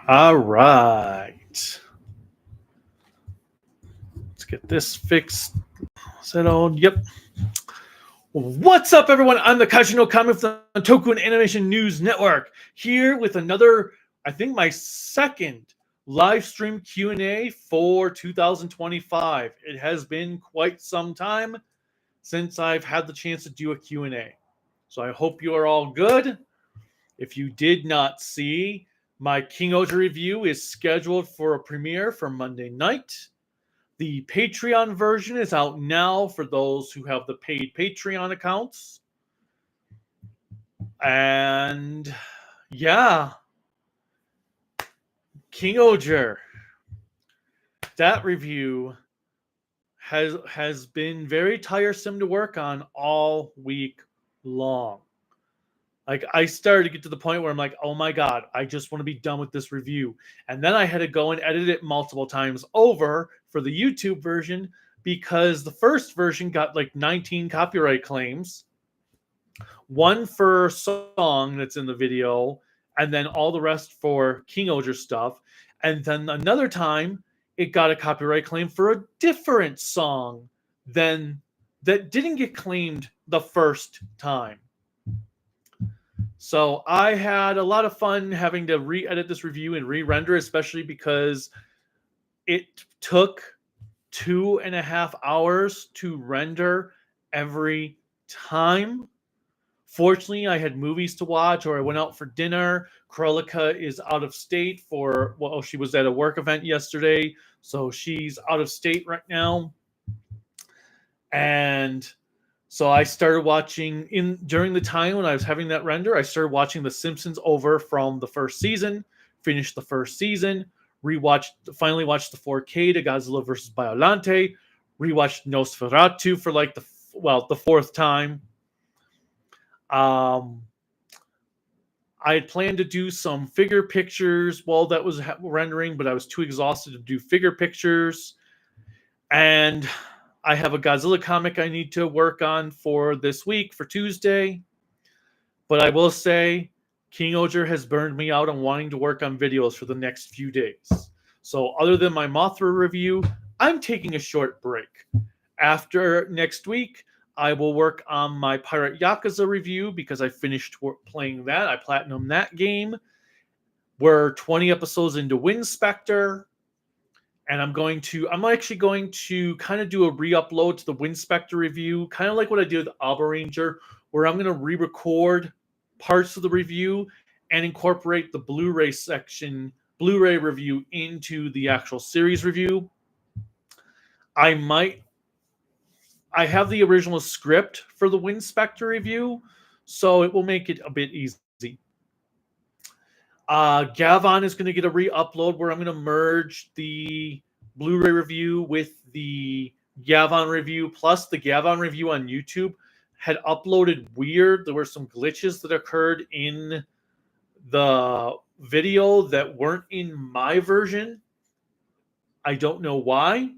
All right. Let's get this fixed. Settled. Yep. What's up, everyone? I'm the Kaiju no Kami from the Toku and Animation News Network, here with another, I think my second live stream Q&A for 2025. It has been quite some time since I've had the chance to do a Q&A. So I hope you are all good. If you did not see, my King Oja review is scheduled for a premiere for Monday night. The Patreon version is out now for those who have the paid Patreon accounts. And yeah, King Oja. That review has been very tiresome to work on all week long. Like, I started to get to the point where I'm like, oh my God, I just want to be done with this review. And then I had to go and edit it multiple times over for the YouTube version because the first version got like 19 copyright claims. One for song that's in the video, and then all the rest for King Oja stuff. And then another time, it got a copyright claim for a different song than that didn't get claimed the first time. So I had a lot of fun having to re-edit this review and re-render, especially because it took 2.5 hours to render every time. Fortunately, I had movies to watch or I went out for dinner. Krolika is out of state for, well, she was at a work event yesterday, so she's out of state right now. And so I started watching during the time when I was having that render, I started watching The Simpsons over from the first season, finished the first season, finally watched the 4K to Godzilla vs. Biollante, rewatched Nosferatu for like the fourth time. I had planned to do some figure pictures while that was rendering, but I was too exhausted to do figure pictures. And I have a Godzilla comic I need to work on for this week, for Tuesday. But I will say, King Oja has burned me out on wanting to work on videos for the next few days. So other than my Mothra review, I'm taking a short break. After next week, I will work on my Pirate Yakuza review because I finished playing that. I platinumed that game. We're 20 episodes into Winspector. And I'm actually going to kind of do a re-upload to the Winspector review, kind of like what I did with Alba Ranger, where I'm going to re-record parts of the review and incorporate the Blu-ray review into the actual series review. I have the original script for the Winspector review, so it will make it a bit easy. Gavon is going to get a re-upload where I'm going to merge the Blu-ray review with the Gavon review, plus the Gavon review on YouTube had uploaded weird. There were some glitches that occurred in the video that weren't in my version. I don't know why.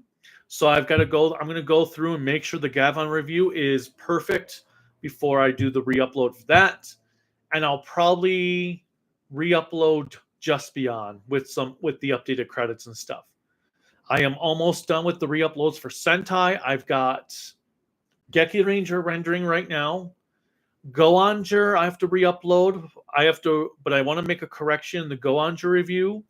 So I'm going to go through and make sure the Gavon review is perfect before I do the re-upload for that. And I'll probably re-upload Just Beyond with the updated credits and stuff. I am almost done with the re-uploads for Sentai. I've got Geki Ranger rendering right now. Goanger, I have to re-upload. But I want to make a correction in the Goanger review.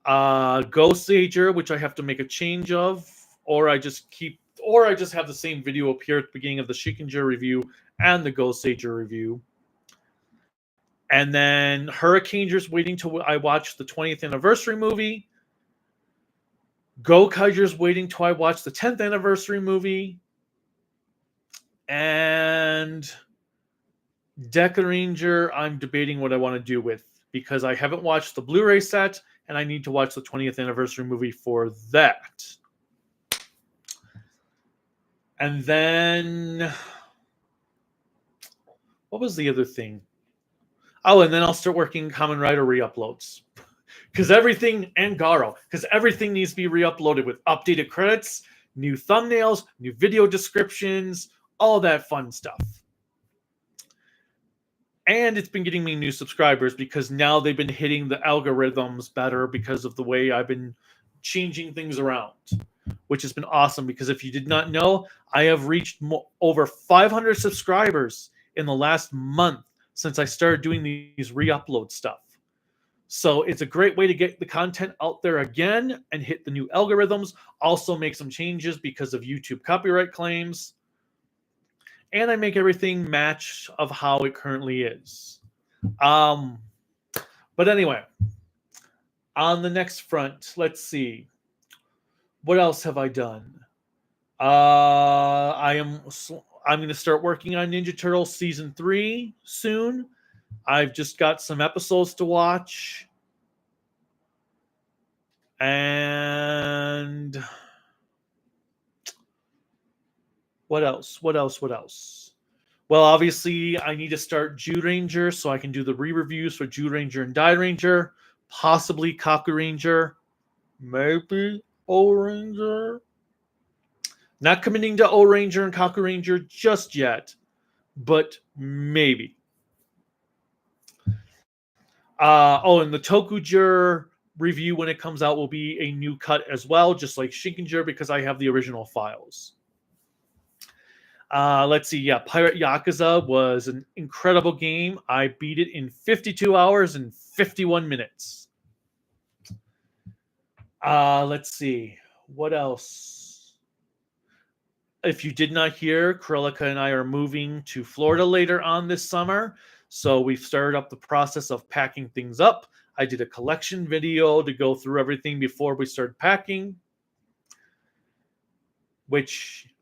Ghost Ager, which I have to make a change of, or I just have the same video appear at the beginning of the Shikinger review and the Ghost Ager review. And then Hurricane's waiting till I watch the 20th anniversary movie. Gokaiger's waiting till I watch the 10th anniversary movie. And Deca Ranger, I'm debating what I want to do with, because I haven't watched the Blu-ray set, and I need to watch the 20th anniversary movie for that. And then, what was the other thing? Oh, and then I'll start working Kamen Rider re-uploads. Because everything needs to be re-uploaded with updated credits, new thumbnails, new video descriptions, all that fun stuff. And it's been getting me new subscribers because now they've been hitting the algorithms better because of the way I've been changing things around, which has been awesome. Because if you did not know, I have reached over 500 subscribers in the last month since I started doing these re-upload stuff. So it's a great way to get the content out there again and hit the new algorithms. Also make some changes because of YouTube copyright claims. And I make everything match of how it currently is. But anyway, on the next front, let's see. What else have I done? I'm going to start working on Ninja Turtles Season 3 soon. I've just got some episodes to watch. And what else? Well, obviously, I need to start Jew Ranger so I can do the re-reviews for Jew Ranger and Die Ranger, possibly Kaku Ranger, maybe O Ranger. Not committing to O Ranger and Kaku Ranger just yet, but maybe. And the Toku review when it comes out will be a new cut as well, just like Shinkenger, because I have the original files. Let's see. Yeah, Pirate Yakuza was an incredible game. I beat it in 52 hours and 51 minutes. Let's see. What else? If you did not hear, Krillika and I are moving to Florida later on this summer. So we've started up the process of packing things up. I did a collection video to go through everything before we started packing, which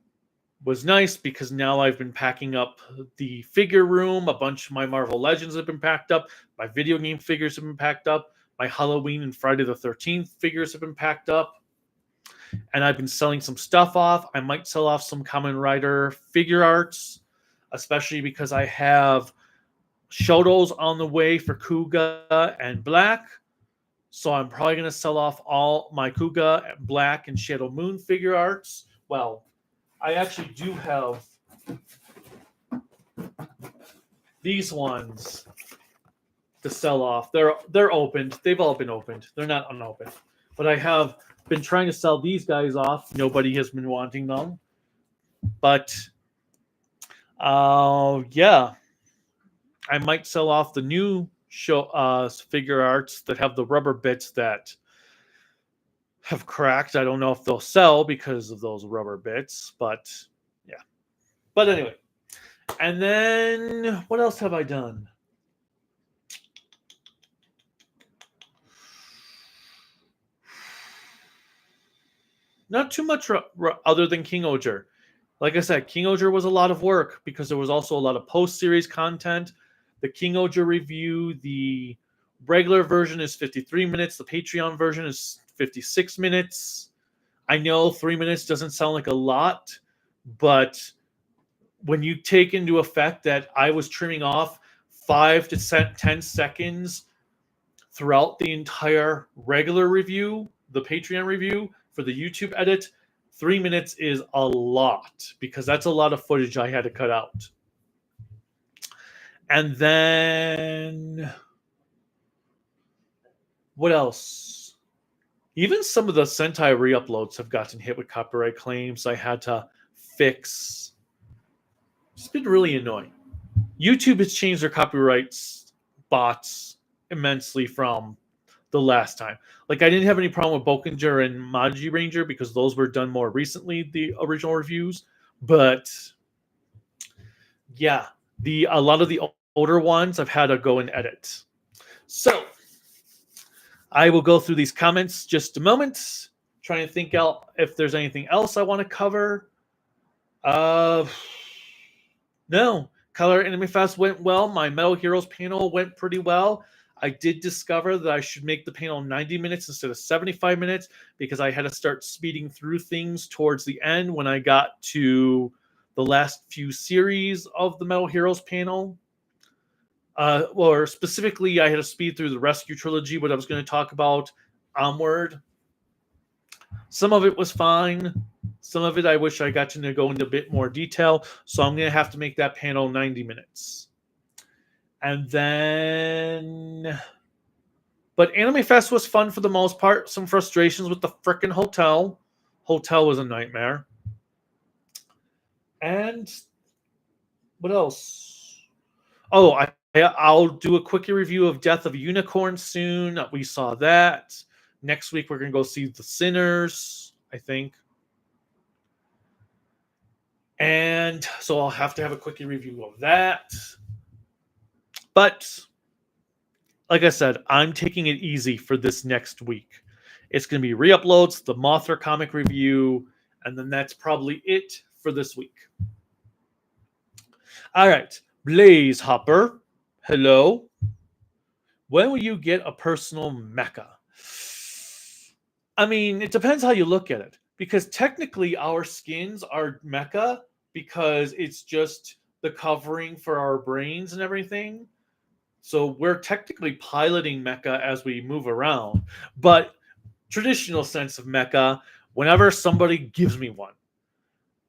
was nice because now I've been packing up the figure room. A bunch of my Marvel Legends have been packed up. My video game figures have been packed up. My Halloween and Friday the 13th figures have been packed up. And I've been selling some stuff off. I might sell off some Kamen Rider figure arts, especially because I have Shotos on the way for Kuga and Black. So I'm probably going to sell off all my Kuga, Black, and Shadow Moon figure arts. Well, I actually do have these ones to sell off. They're opened. They've all been opened. They're not unopened. But I have been trying to sell these guys off. Nobody has been wanting them. But yeah, I might sell off the new figure arts that have the rubber bits that have cracked. I don't know if they'll sell because of those rubber bits, but yeah. But anyway, and then what else have I done? Not too much other than King Oger. Like I said, King Oger was a lot of work because there was also a lot of post-series content. The King Oger review, the regular version is 53 minutes. The Patreon version is 56 minutes. I know 3 minutes doesn't sound like a lot, but when you take into effect that I was trimming off 5 to 10 seconds throughout the entire regular review, the Patreon review for the YouTube edit, 3 minutes is a lot because that's a lot of footage I had to cut out. And then what else? Even some of the Sentai re-uploads have gotten hit with copyright claims I had to fix. It's been really annoying. YouTube has changed their copyright bots immensely from the last time. Like, I didn't have any problem with Bokenger and Maji Ranger because those were done more recently, the original reviews. But yeah, a lot of the older ones I've had to go and edit. So I will go through these comments just a moment, trying to think out if there's anything else I want to cover. No, Color Anime Fest went well. My Metal Heroes panel went pretty well. I did discover that I should make the panel 90 minutes instead of 75 minutes because I had to start speeding through things towards the end when I got to the last few series of the Metal Heroes panel. Or specifically, I had to speed through the Rescue Trilogy, what I was going to talk about onward. Some of it was fine. Some of it I wish I got to go into a bit more detail. So I'm going to have to make that panel 90 minutes. And then, but Anime Fest was fun for the most part. Some frustrations with the frickin' hotel. Hotel was a nightmare. And what else? Oh, I'll do a quick review of Death of a Unicorn soon. We saw that. Next week we're gonna go see The Sinners, I think. And so I'll have to have a quick review of that. But like I said, I'm taking it easy for this next week. It's going to be re-uploads, the Mothra comic review, and then that's probably it for this week. All right, Blaze Hopper, hello. When will you get a personal mecha? I mean, it depends how you look at it. Because technically our skins are mecha because it's just the covering for our brains and everything. So we're technically piloting mecha as we move around. But traditional sense of mecha, whenever somebody gives me one,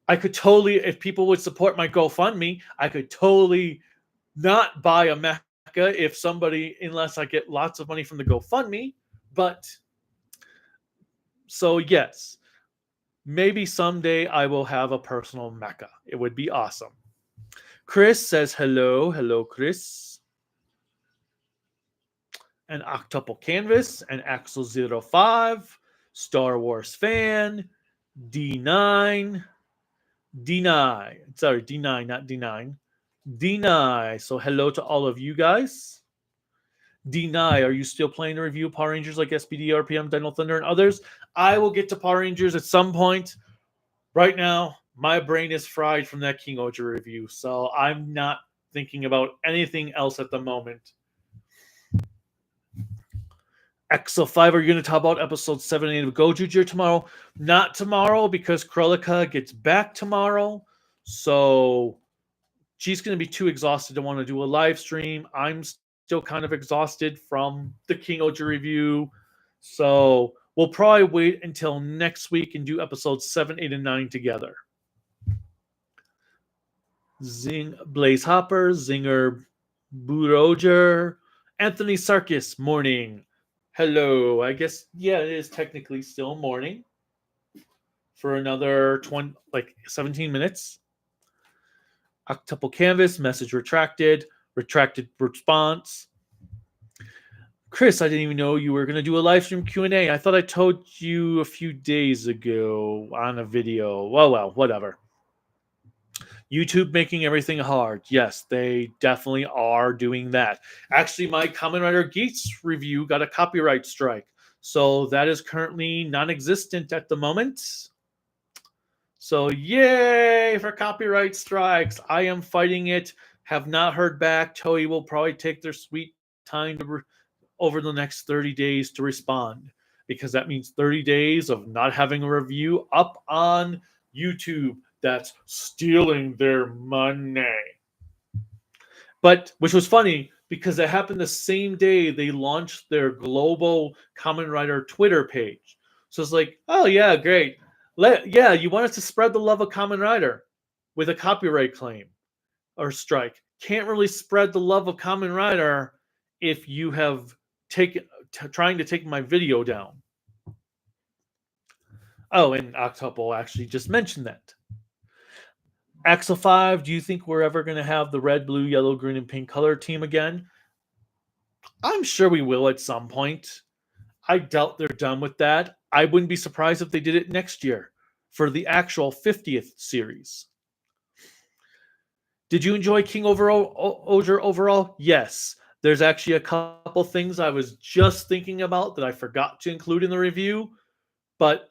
I could totally, if people would support my GoFundMe, I could totally not buy a mecha if somebody, unless I get lots of money from the GoFundMe. But so yes, maybe someday I will have a personal mecha. It would be awesome. Chris says hello. Hello, Chris. And Octuple Canvas and Axel05, Star Wars fan, D9, D9. Sorry, D9, not D9. D9. So hello to all of you guys. D9, are you still playing the review Power Rangers like SPD, RPM, Dino Thunder, and others? I will get to Power Rangers at some point. Right now, my brain is fried from that King Oja review, so I'm not thinking about anything else at the moment. XO5, are you going to talk about episode 7 and 8 of Gojuju tomorrow? Not tomorrow because Krolika gets back tomorrow. So she's going to be too exhausted to want to do a live stream. I'm still kind of exhausted from the King Oja review. So we'll probably wait until next week and do episodes 7, 8, and 9 together. Zing Blaze Hopper, Zinger Buroger, Anthony Sarkis, morning. Hello. I guess, yeah, it is technically still morning for another 17 minutes. Octuple Canvas, message retracted, retracted response. Chris, I didn't even know you were going to do a live stream Q&A. I thought I told you a few days ago on a video. Well, whatever. YouTube making everything hard. Yes, they definitely are doing that. Actually, my Kamen Rider Geats review got a copyright strike. So that is currently non-existent at the moment. So yay for copyright strikes. I am fighting it. Have not heard back. Toei will probably take their sweet time to over the next 30 days to respond. Because that means 30 days of not having a review up on YouTube. That's stealing their money. But, which was funny, because it happened the same day they launched their global Kamen Rider Twitter page. So it's like, oh yeah, great. You want us to spread the love of Kamen Rider with a copyright claim or strike. Can't really spread the love of Kamen Rider if you have trying to take my video down. Oh, and Octuple actually just mentioned that. Axel 5, do you think we're ever going to have the red, blue, yellow, green, and pink color team again? I'm sure we will at some point. I doubt they're done with that. I wouldn't be surprised if they did it next year for the actual 50th series. Did you enjoy King Oja overall? Yes. There's actually a couple things I was just thinking about that I forgot to include in the review, but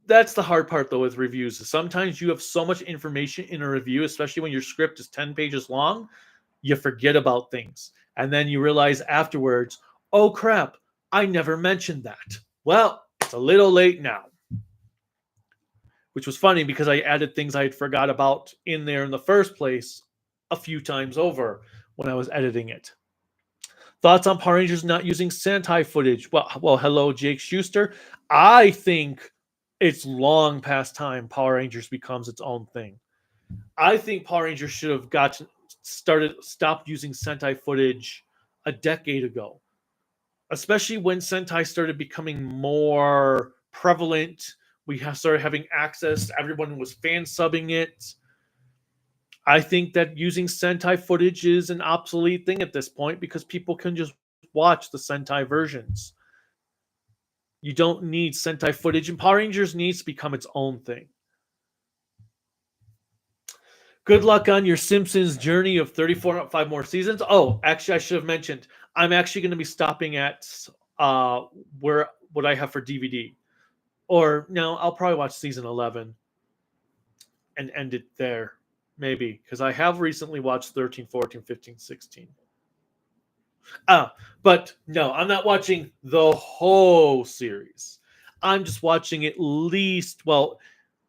that's the hard part, though, with reviews. Sometimes you have so much information in a review, especially when your script is 10 pages long, you forget about things. And then you realize afterwards, oh, crap, I never mentioned that. Well, it's a little late now. Which was funny because I added things I had forgot about in there in the first place a few times over when I was editing it. Thoughts on Power Rangers not using Sentai footage? Well, hello, Jake Schuster. I think it's long past time Power Rangers becomes its own thing. I think Power Rangers should have gotten stopped using Sentai footage a decade ago, especially when Sentai started becoming more prevalent. We started having access. Everyone was fan subbing it. I think that using Sentai footage is an obsolete thing at this point because people can just watch the Sentai versions. You don't need Sentai footage, and Power Rangers needs to become its own thing. Good luck on your Simpsons journey of 5 more seasons. Oh, actually, I should have mentioned, I'm actually going to be stopping at where what I have for DVD. Or no, I'll probably watch season 11 and end it there. Maybe, because I have recently watched 13, 14, 15, 16. But no, I'm not watching the whole series. I'm just watching at least, well,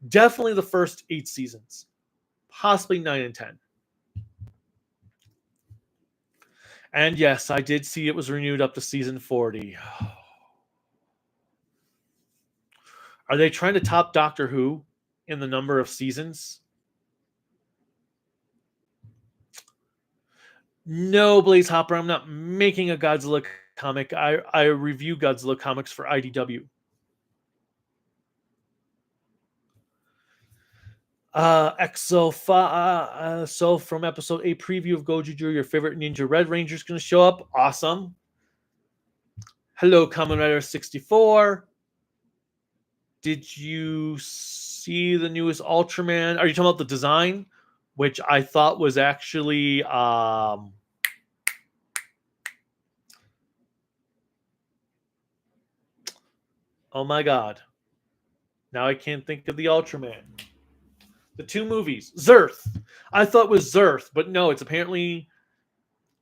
definitely the first 8 seasons, possibly 9 and 10. And yes, I did see it was renewed up to season 40. Are they trying to top Doctor Who in the number of seasons? No, Blaze Hopper, I'm not making a Godzilla comic. I review Godzilla comics for IDW. So from episode 8 preview of Gojuju, your favorite Ninja Red Ranger is going to show up. Awesome. Hello, Kamen Rider 64. Did you see the newest Ultraman? Are you talking about the design? Which I thought was actually oh my god. Now I can't think of the Ultraman. The 2 movies. Zerth. I thought it was Zerth, but no, it's apparently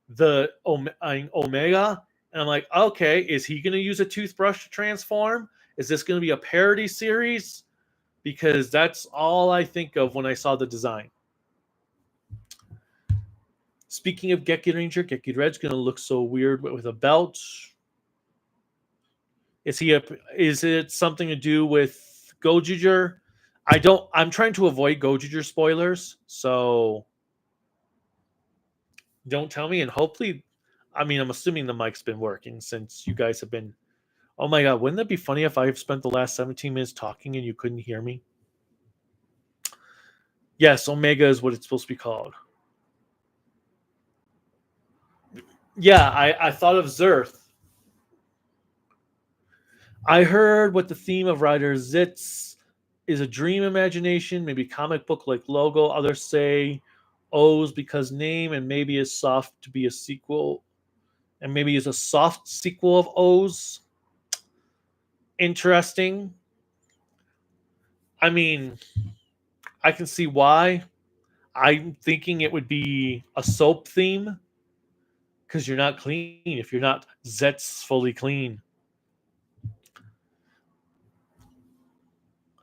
the Omega. And I'm like, okay, is he going to use a toothbrush to transform? Is this going to be a parody series? Because that's all I think of when I saw the design. Speaking of Geki Ranger, Geki Red's going to look so weird with a belt. Is it something to do with Gojuger? I'm trying to avoid Gojuger spoilers, so don't tell me. And hopefully, I'm assuming the mic's been working since you guys have been. Oh my god, wouldn't that be funny if I've spent the last 17 minutes talking and you couldn't hear me? Yes, Omega is what it's supposed to be called. Yeah, I thought of Zerth. I heard what the theme of Rider Zitz is a dream imagination, maybe comic book like logo. Others say O's because name, and maybe is soft to be a sequel, and maybe is a soft sequel of O's. Interesting. I mean, I can see why. I'm thinking it would be a soap theme because you're not clean if you're not Zetz fully clean.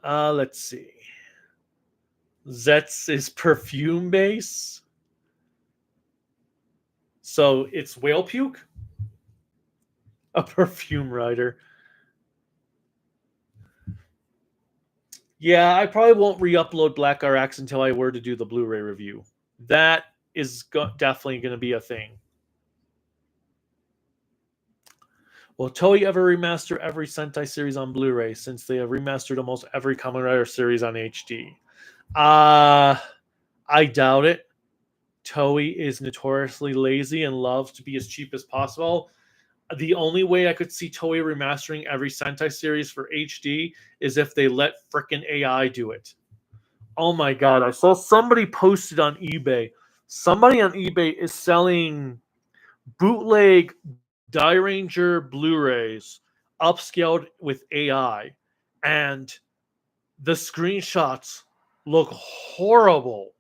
Let's see. Zetz is perfume base. So it's whale puke? A perfume rider. Yeah, I probably won't re-upload Black RX until I were to do the Blu-ray review. That is definitely going to be a thing. Will Toei ever remaster every Sentai series on Blu-ray since they have remastered almost every Kamen Rider series on HD? I doubt it. Toei is notoriously lazy and loves to be as cheap as possible. The only way I could see Toei remastering every Sentai series for HD is if they let frickin' AI do it. Oh my god, I saw somebody posted on eBay. Somebody on eBay is selling bootleg Dairanger Blu-rays upscaled with AI, and the screenshots look horrible.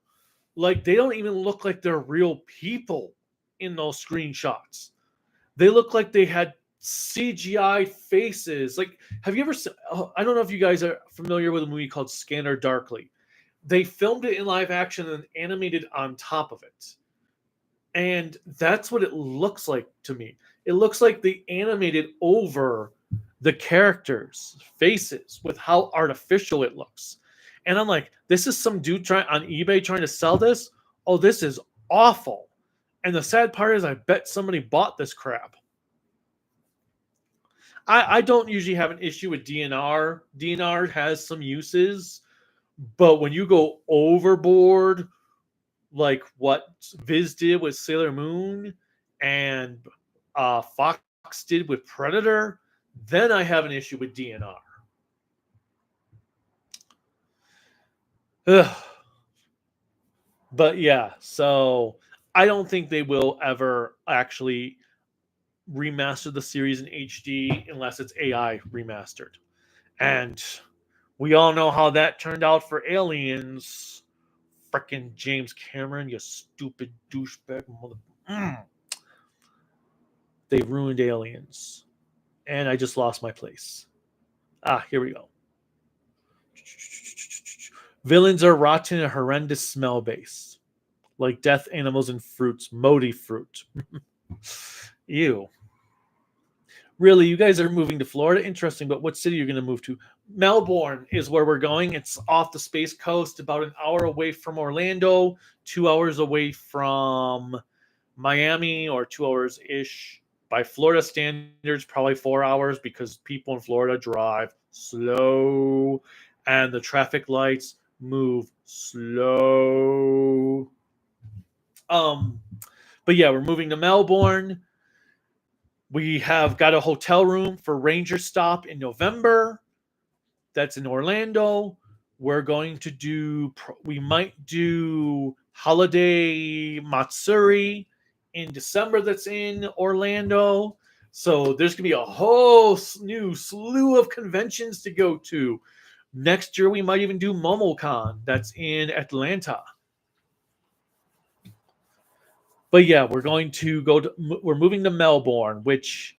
Like, they don't even look like they're real people in those screenshots. They look like they had CGI faces. Like, have you ever seen, I don't know if you guys are familiar with a movie called Scanner Darkly. They filmed it in live action and animated on top of it. And that's what it looks like to me. It looks like they animated over the characters' faces with how artificial it looks. And I'm like, this is some dude on eBay trying to sell this? Oh, this is awful. And the sad part is, I bet somebody bought this crap. I don't usually have an issue with DNR. DNR has some uses, but when you go overboard, like what Viz did with Sailor Moon and Fox did with Predator, then I have an issue with DNR. Ugh. But yeah, so I don't think they will ever actually remaster the series in HD unless it's AI remastered. And we all know how that turned out for Aliens. Frickin' James Cameron, you stupid douchebag mother. They ruined Aliens. And I just lost my place. Here we go. Villains are rotten and horrendous smell base. Like death animals and fruits. Modi fruit. Ew. Really, you guys are moving to Florida? Interesting, but what city are you going to move to? Melbourne is where we're going. It's off the Space Coast, about an hour away from Orlando, 2 hours away from Miami, or 2 hours-ish. By Florida standards, probably 4 hours, because people in Florida drive slow and the traffic lights move slow. But yeah, we're moving to Melbourne. We have got a hotel room for Ranger Stop in November. That's in Orlando. We're going to we might do Holiday Matsuri in December, that's in Orlando. So there's going to be a whole new slew of conventions to go to. Next year, we might even do MomoCon. That's in Atlanta. But yeah, we're moving to Melbourne, which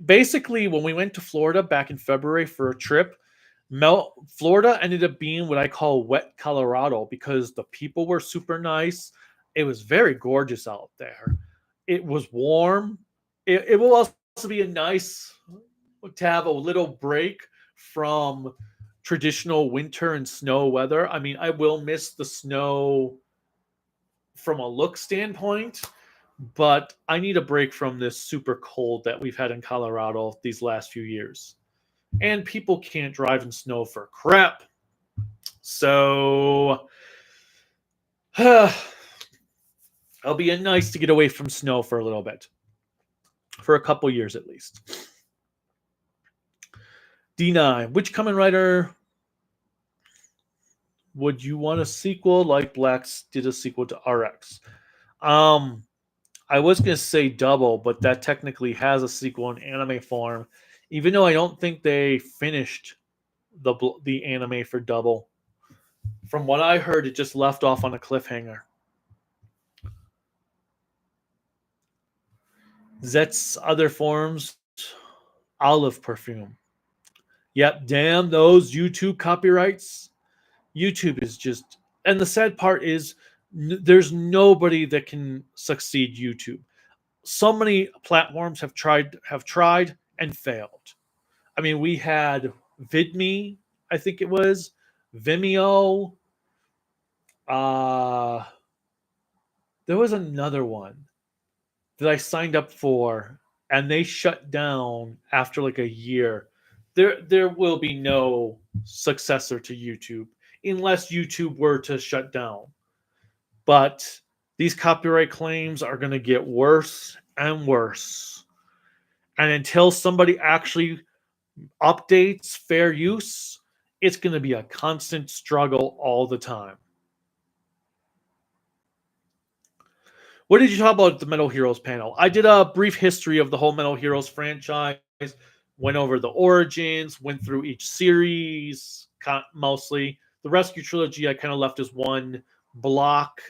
basically, when we went to Florida back in February for a trip, Florida ended up being what I call wet Colorado, because the people were super nice. It was very gorgeous out there. It was warm. It will also be a nice to have a little break from traditional winter and snow weather. I mean, I will miss the snow from a look standpoint, but I need a break from this super cold that we've had in Colorado these last few years. And people can't drive in snow for crap. So it'll be nice to get away from snow for a little bit. For a couple years at least. D9, which Kamen Rider would you want a sequel like Blacks did a sequel to RX? I was going to say Double, but that technically has a sequel in anime form, even though I don't think they finished the anime for Double. From what I heard, it just left off on a cliffhanger. Zet's other forms, olive perfume. Yep, damn those YouTube copyrights. YouTube is just, and the sad part is there's nobody that can succeed YouTube. So many platforms have tried and failed. I mean, we had VidMe, I think it was, Vimeo. There was another one that I signed up for, and they shut down after like a year. There will be no successor to YouTube unless YouTube were to shut down. But these copyright claims are going to get worse and worse. And until somebody actually updates fair use, it's going to be a constant struggle all the time. What did you talk about at the Metal Heroes panel? I did a brief history of the whole Metal Heroes franchise, went over the origins, went through each series, mostly. The Rescue Trilogy I kind of left as one block,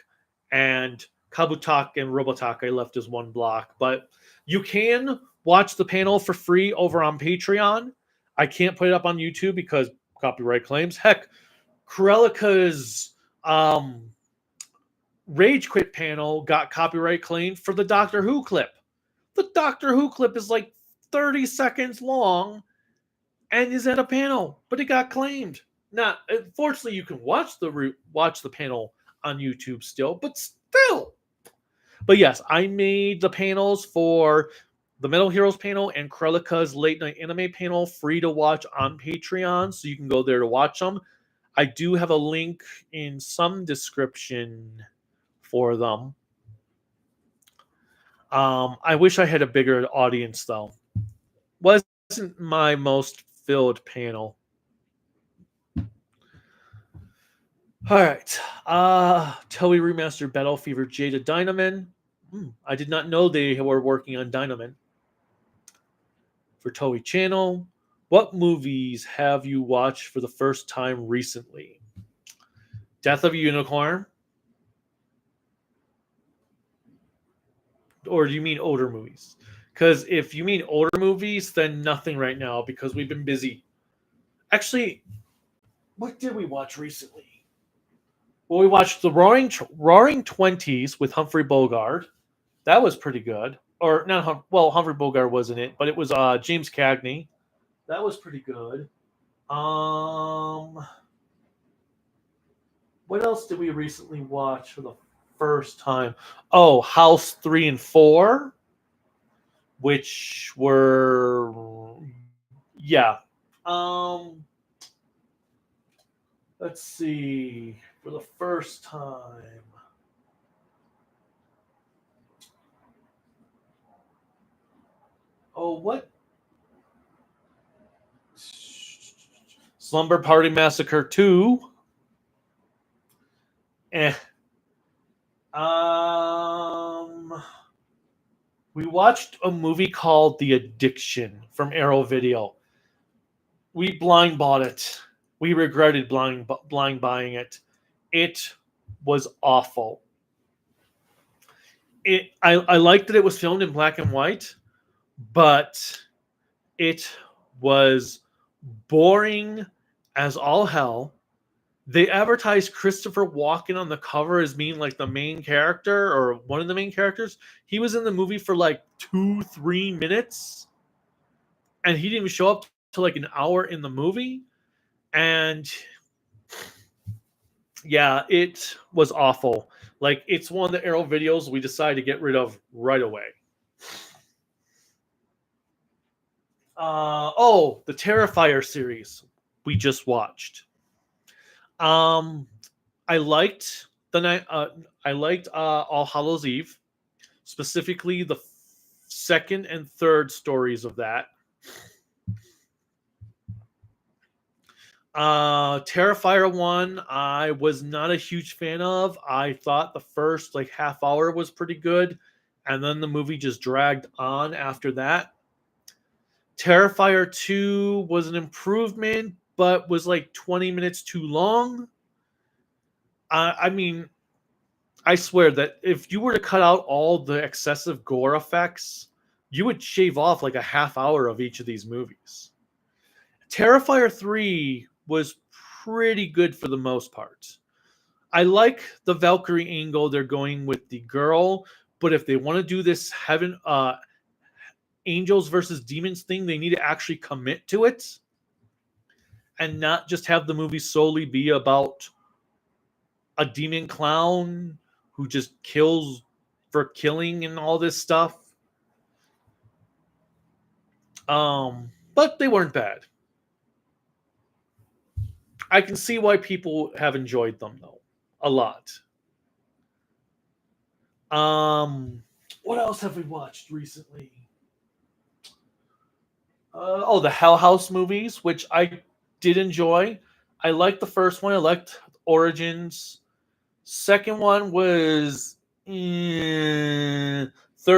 and Kabutak and Robotak I left as one block. But you can watch the panel for free over on Patreon. I can't put it up on YouTube because copyright claims. Heck, Krelika's Rage Quit panel got copyright claimed for the Doctor Who clip. The Doctor Who clip is like 30 seconds long and is at a panel, but it got claimed. Now, unfortunately, you can watch the panel on YouTube still, but Phil. But yes, I made the panels for the Metal Heroes panel and Krelika's late night anime panel free to watch on Patreon, so you can go there to watch them. I do have a link in some description for them. I wish I had a bigger audience though. Wasn't my most filled panel. All right. Toei remastered Battle Fever Jada Dynaman. I did not know they were working on Dynaman for Toei Channel. What movies have you watched for the first time recently? Death of a Unicorn? Or do you mean older movies? Because if you mean older movies, then nothing right now because we've been busy. Actually, what did we watch recently? Well, we watched the Roaring Twenties with Humphrey Bogart. That was pretty good. Or not? Humphrey Bogart wasn't it, but it was James Cagney. That was pretty good. What else did we recently watch for the first time? Oh, House 3 and 4, which were yeah. Let's see. For the first time. Oh, what? Slumber Party Massacre 2. We watched a movie called The Addiction from Arrow Video. We blind bought it. We regretted blind buying it. It was awful. I liked that it was filmed in black and white, but it was boring as all hell. They advertised Christopher Walken on the cover as being like the main character or one of the main characters. He was in the movie for like 2-3 minutes, and he didn't even show up till like an hour in the movie. And yeah, it was awful. Like, it's one of the Arrow videos we decided to get rid of right away. The Terrifier series we just watched. I liked the night. I liked All Hallows Eve, specifically the second and third stories of that. Terrifier 1, I was not a huge fan of. I thought the first like half hour was pretty good, and then the movie just dragged on after that. Terrifier 2 was an improvement, but was like 20 minutes too long. I mean, I swear that if you were to cut out all the excessive gore effects, you would shave off like a half hour of each of these movies. Terrifier 3 was pretty good for the most part. I like the Valkyrie angle they're going with the girl, but if they want to do this angels versus demons thing, they need to actually commit to it and not just have the movie solely be about a demon clown who just kills for killing and all this stuff. But they weren't bad. I can see why people have enjoyed them though, a lot. What else have we watched recently? The Hell House movies, which I did enjoy. I liked the first one. I liked Origins. Second one was third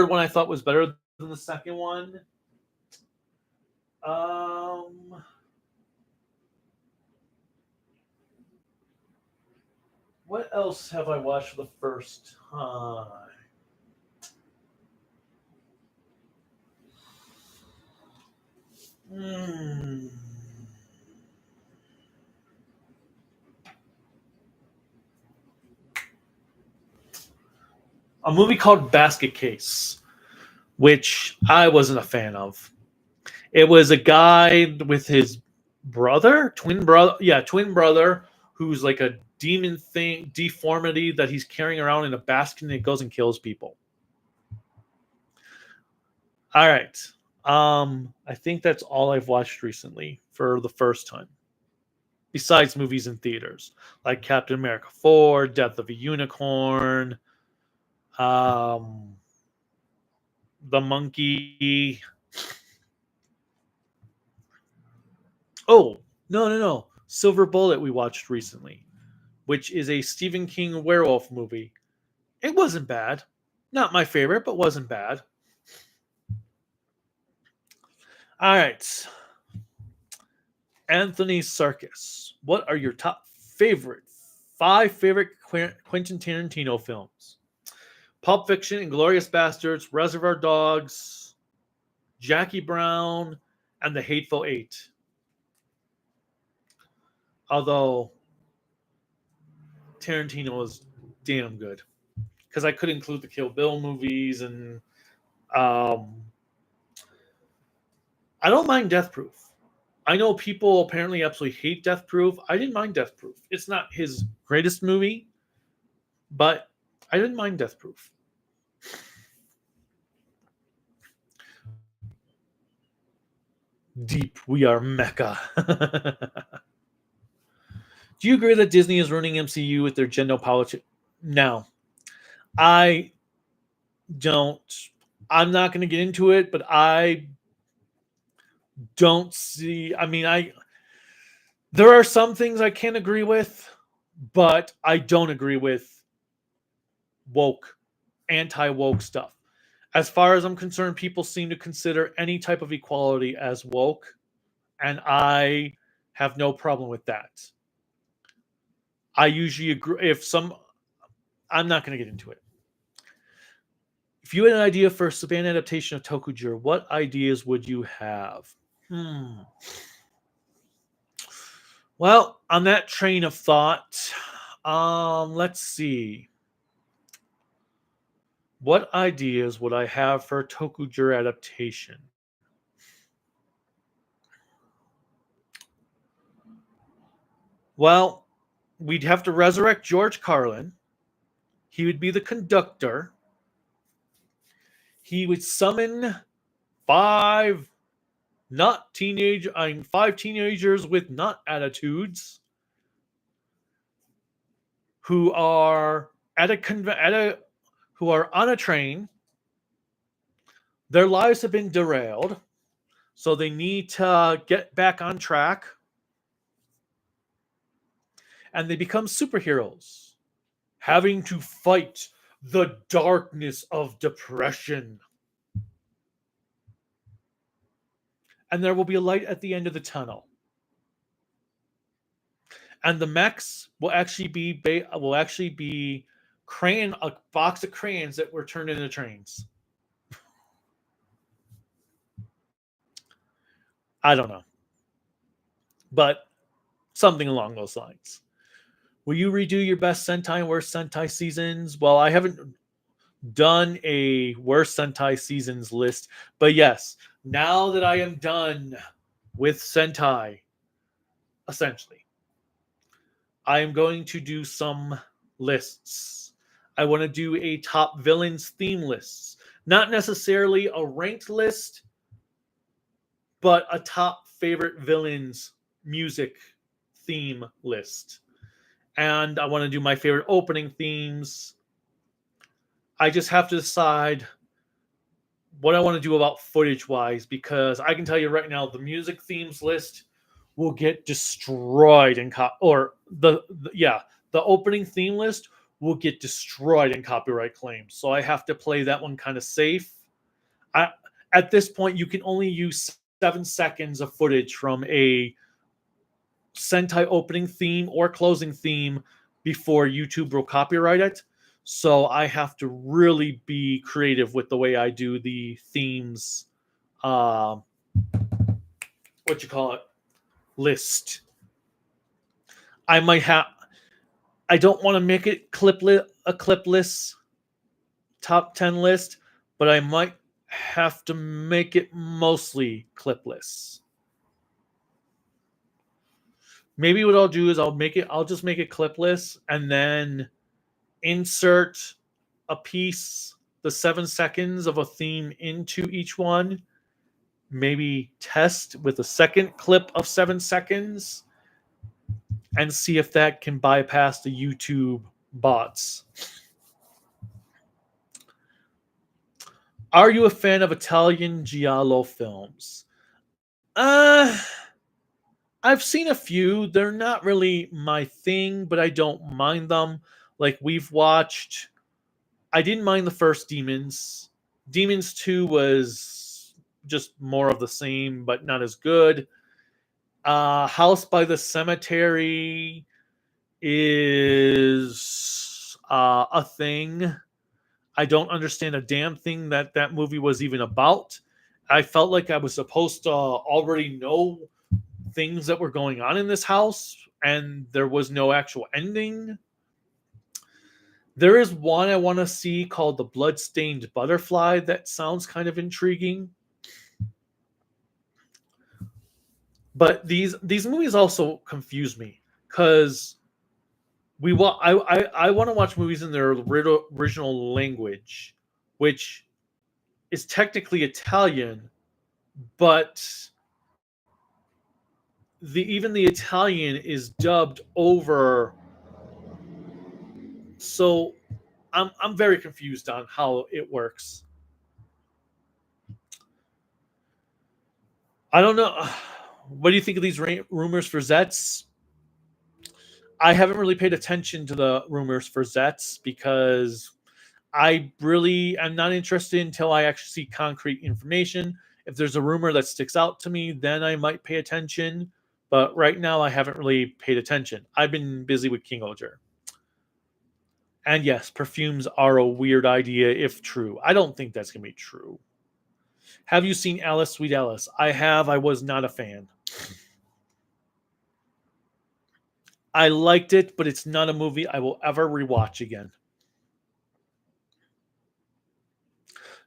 one I thought was better than the second one. What else have I watched for the first time? A movie called Basket Case, which I wasn't a fan of. It was a guy with his twin brother, who's like a demon thing, deformity that he's carrying around in a basket and it goes and kills people. All right. I think that's all I've watched recently for the first time. Besides movies in theaters, like Captain America 4, Death of a Unicorn, The Monkey. Oh, no. Silver Bullet we watched recently, which is a Stephen King werewolf movie. It wasn't bad. Not my favorite, but wasn't bad. All right. Anthony Sarkis, what are your top five favorite Quentin Tarantino films? Pulp Fiction, Inglourious Bastards, Reservoir Dogs, Jackie Brown, and The Hateful Eight. Although Tarantino was damn good, because I could include the Kill Bill movies, and I don't mind Death Proof. I know people apparently absolutely hate Death Proof. I didn't mind Death Proof. It's not his greatest movie, but I didn't mind Death Proof. Deep, we are Mecca. Do you agree that Disney is ruining MCU with their gender politics? No, I don't. I'm not going to get into it, but I don't see. I mean, there are some things I can't agree with, but I don't agree with woke, anti-woke stuff. As far as I'm concerned, people seem to consider any type of equality as woke, and I have no problem with that. I usually agree. I'm not going to get into it. If you had an idea for a Saban adaptation of Tokujir, what ideas would you have? Well, on that train of thought, let's see. What ideas would I have for a Tokujir adaptation? Well, we'd have to resurrect George Carlin. He would be the conductor. He would summon five teenagers with not attitudes who are who are on a train. Their lives have been derailed, so they need to get back on track, and they become superheroes, having to fight the darkness of depression. And there will be a light at the end of the tunnel. And the mechs will actually be a box of crayons that were turned into trains. I don't know, but something along those lines. Will you redo your best Sentai and worst Sentai seasons? Well, I haven't done a worst Sentai seasons list, but yes, now that I am done with Sentai, essentially, I am going to do some lists. I want to do a top villains theme lists. Not necessarily a ranked list, but a top favorite villains music theme list. And I want to do my favorite opening themes. I just have to decide what I want to do about footage wise, because I can tell you right now, the music themes list will get destroyed in the opening theme list will get destroyed in copyright claims. So I have to play that one kind of safe. At this point, you can only use 7 seconds of footage from a Sentai opening theme or closing theme before YouTube will copyright it. So I have to really be creative with the way I do the themes, list. I don't want to make it a clip list, top 10 list, but I might have to make it mostly clip lists. Maybe what I'll do is I'll just make it clipless and then insert a piece, the 7 seconds of a theme into each one. Maybe test with a second clip of 7 seconds and see if that can bypass the YouTube bots. Are you a fan of Italian giallo films? I've seen a few. They're not really my thing, but I don't mind them. Like we've watched I didn't mind the first Demons. Demons 2 was just more of the same, but not as good. House by the Cemetery is a thing. I don't understand a damn thing that that movie was even about. I felt like I was supposed to already know things that were going on in this house, and there was no actual ending. There is one I want to see called The Bloodstained Butterfly that sounds kind of intriguing. But these movies also confuse me because I want to watch movies in their original language, which is technically Italian, but even the Italian is dubbed over. So I'm very confused on how it works. I don't know. What do you think of these rumors for Zets? I haven't really paid attention to the rumors for Zets because I really am not interested until I actually see concrete information. If there's a rumor that sticks out to me, then I might pay attention. But right now, I haven't really paid attention. I've been busy with King Oger. And yes, perfumes are a weird idea if true. I don't think that's going to be true. Have you seen Alice, Sweet Alice? I have. I was not a fan. I liked it, but it's not a movie I will ever rewatch again.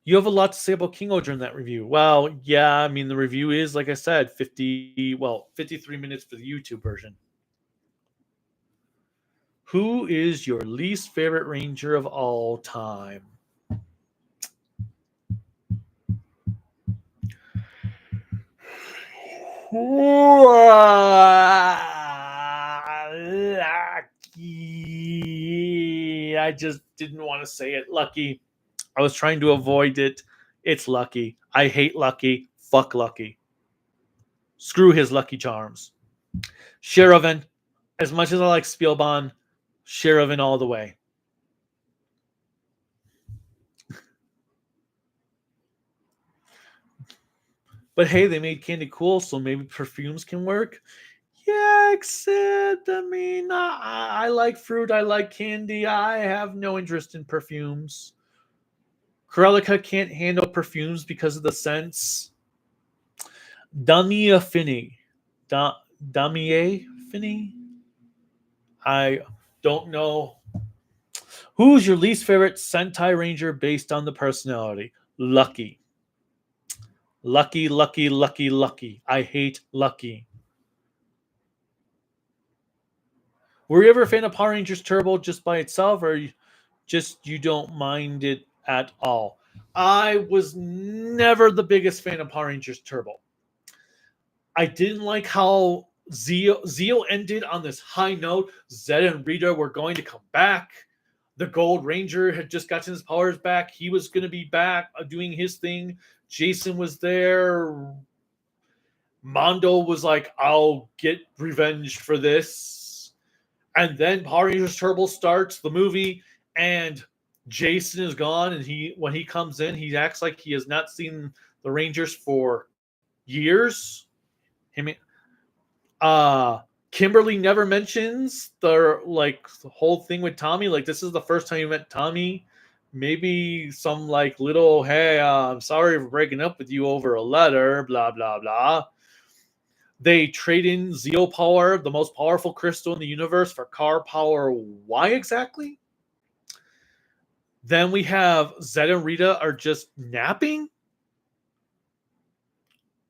You have a lot to say about King Oger in that review. Well, yeah, I mean the review is like I said, 53 minutes for the YouTube version. Who is your least favorite ranger of all time? Lucky. I just didn't want to say it. Lucky. I was trying to avoid it. It's Lucky. I hate Lucky. Fuck Lucky. Screw his Lucky Charms. Sherivan. As much as I like Spielbahn, Sherivan all the way. But hey, they made candy cool, so maybe perfumes can work. Yeah, except, I mean, I like fruit, I like candy. I have no interest in perfumes. Corellica can't handle perfumes because of the scents. Damia Finney. Damie Finney? I don't know. Who's your least favorite Sentai Ranger based on the personality? Lucky. Lucky, Lucky, Lucky, Lucky. I hate Lucky. Were you ever a fan of Power Rangers Turbo just by itself, or just you don't mind it at all? I was never the biggest fan of Power Rangers Turbo. I didn't like how Zeo ended on this high note. Zed and Rita were going to come back. The Gold Ranger had just gotten his powers back. He was going to be back doing his thing. Jason was there. Mondo was like, I'll get revenge for this. And then Power Rangers Turbo starts the movie, and Jason is gone. And when he comes in, he acts like he has not seen the Rangers for years. Kimberly never mentions the whole thing with Tommy. Like, this is the first time you met Tommy. Maybe some little, hey, I'm sorry for breaking up with you over a letter, blah blah blah. They trade in Zeo Power, the most powerful crystal in the universe, for Car Power. Why exactly? Then we have Zed and Rita are just napping.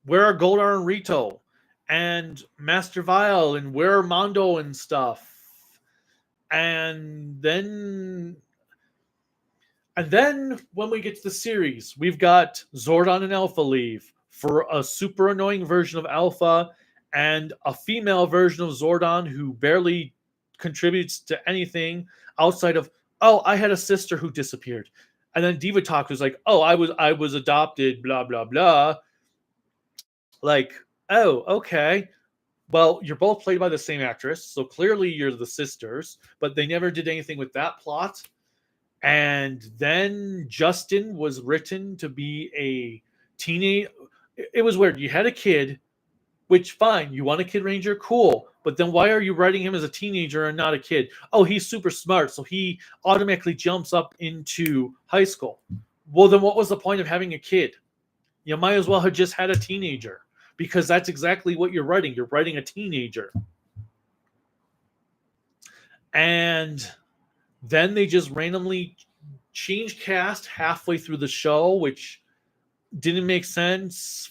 Where are Goldar and Rito? and Master Vile and Where Mondo and stuff. And then when we get to the series, we've got Zordon and Alpha leave for a super annoying version of Alpha and a female version of Zordon who barely contributes to anything outside of, oh, I had a sister who disappeared. And then Diva Talk was like, oh, I was adopted, blah blah blah. Like, oh, okay. Well, you're both played by the same actress, so clearly you're the sisters, but they never did anything with that plot. And then Justin was written to be a teenage. It was weird. You had a kid, which fine. You want a kid ranger, cool. But then why are you writing him as a teenager and not a kid? Oh, he's super smart, so he automatically jumps up into high school. Well, then what was the point of having a kid? You might as well have just had a teenager because that's exactly what you're writing. You're writing a teenager. And then they just randomly changed cast halfway through the show, which didn't make sense.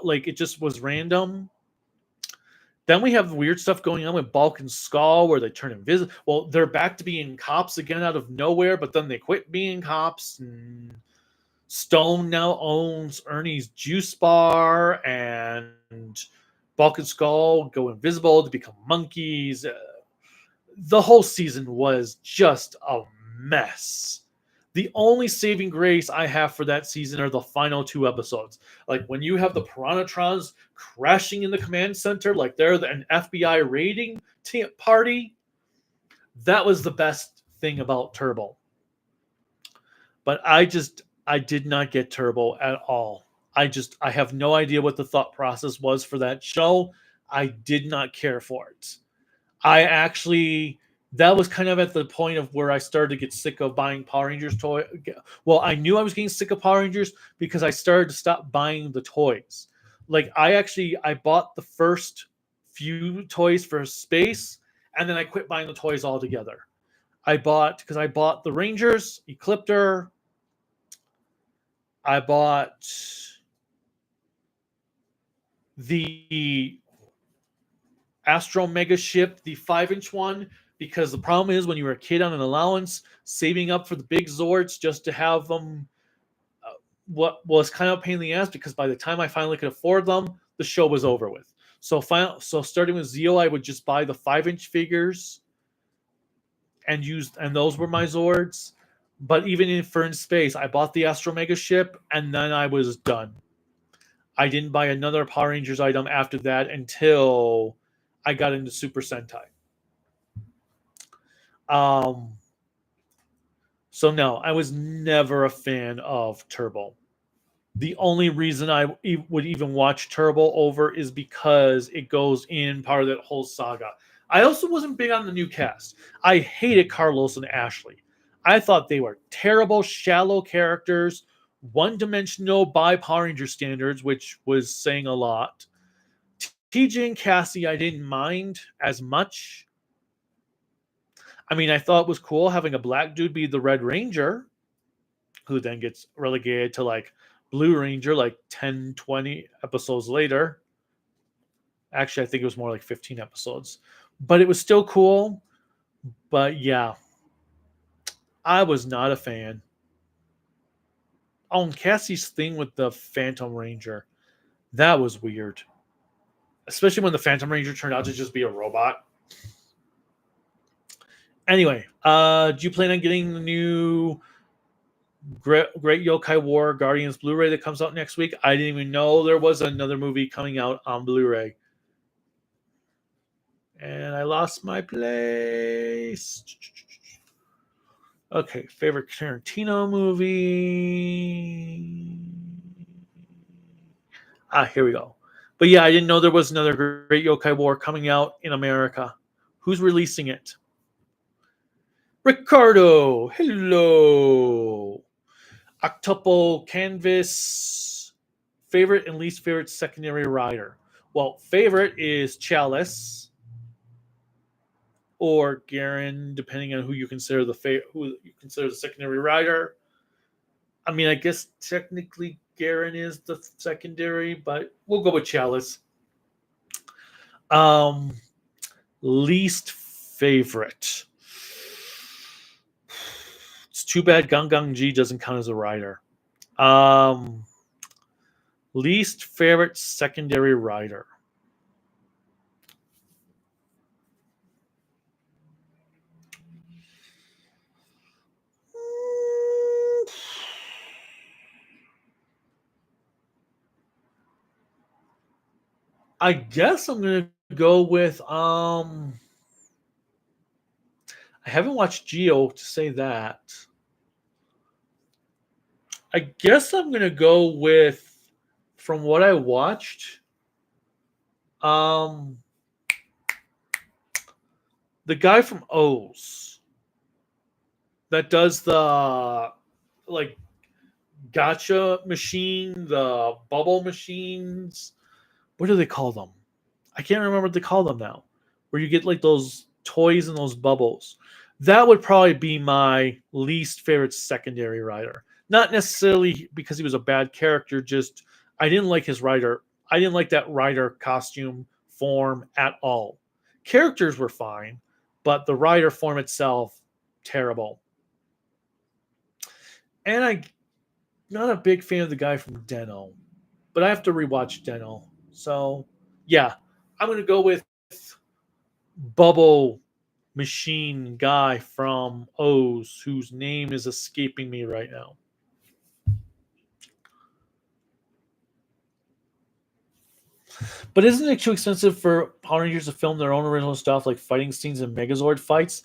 Like it just was random. Then we have weird stuff going on with Bulk and Skull where they turn invisible. Well, they're back to being cops again out of nowhere, but then they quit being cops. And Stone now owns Ernie's juice bar, and Bulk and Skull go invisible to become monkeys. The whole season was just a mess. The only saving grace I have for that season are the final 2 episodes. Like when you have the Piranhatrons crashing in the command center, like they're an FBI raiding party. That was the best thing about Turbo. But I did not get Turbo at all. I have no idea what the thought process was for that show. I did not care for it. That was kind of at the point of where I started to get sick of buying Power Rangers toy. Well, I knew I was getting sick of Power Rangers because I started to stop buying the toys. Like I bought the first few toys for Space, and then I quit buying the toys altogether. I bought the Rangers, Ecliptor. I bought the Astro Mega Ship, the 5-inch one, because the problem is when you were a kid on an allowance, saving up for the big Zords just to have them, what was kind of a pain in the ass because by the time I finally could afford them, the show was over with. So starting with Zeo, I would just buy the 5-inch figures and those were my Zords. But even in Space, I bought the Astro Mega Ship and then I was done. I didn't buy another Power Rangers item after that until I got into Super Sentai. So no, I was never a fan of Turbo. The only reason I would even watch Turbo over is because it goes in part of that whole saga. I also wasn't big on the new cast. I hated Carlos and Ashley. I thought they were terrible, shallow characters, one-dimensional by Power Ranger standards, which was saying a lot. TJ and Cassie, I didn't mind as much. I mean, I thought it was cool having a black dude be the Red Ranger, who then gets relegated to like Blue Ranger like 10, 20 episodes later. Actually, I think it was more like 15 episodes. But it was still cool. But yeah, I was not a fan. Oh, and Cassie's thing with the Phantom Ranger, that was weird. Especially when the Phantom Ranger turned out to just be a robot. Anyway, do you plan on getting the new Great Yokai War Guardians Blu-ray that comes out next week? I didn't even know there was another movie coming out on Blu-ray. And I lost my place. Okay, favorite Tarantino movie. Here we go. But yeah, I didn't know there was another Great Yokai War coming out in America. Who's releasing it? Ricardo, hello. Octuple Canvas, favorite and least favorite secondary rider. Well, favorite is Chalice or Garen, depending on who you consider the secondary rider. I mean, I guess technically Garen is the secondary, but we'll go with Chalice. Um, least favorite. It's too bad Gang G doesn't count as a rider. Um, least favorite secondary rider. I guess I'm gonna go with I haven't watched Geo to say that. I guess I'm gonna go with, from what I watched, um the guy from O's that does the like gotcha machine, the bubble machines. What do they call them? I can't remember what they call them now. Where you get like those toys and those bubbles. That would probably be my least favorite secondary rider. Not necessarily because he was a bad character, just I didn't like his rider. I didn't like that rider costume form at all. Characters were fine, but the rider form itself, terrible. And I'm not a big fan of the guy from Deno, but I have to rewatch Deno. So, yeah, I'm going to go with bubble machine guy from O's, whose name is escaping me right now. But isn't it too expensive for Power Rangers to film their own original stuff, like fighting scenes and Megazord fights?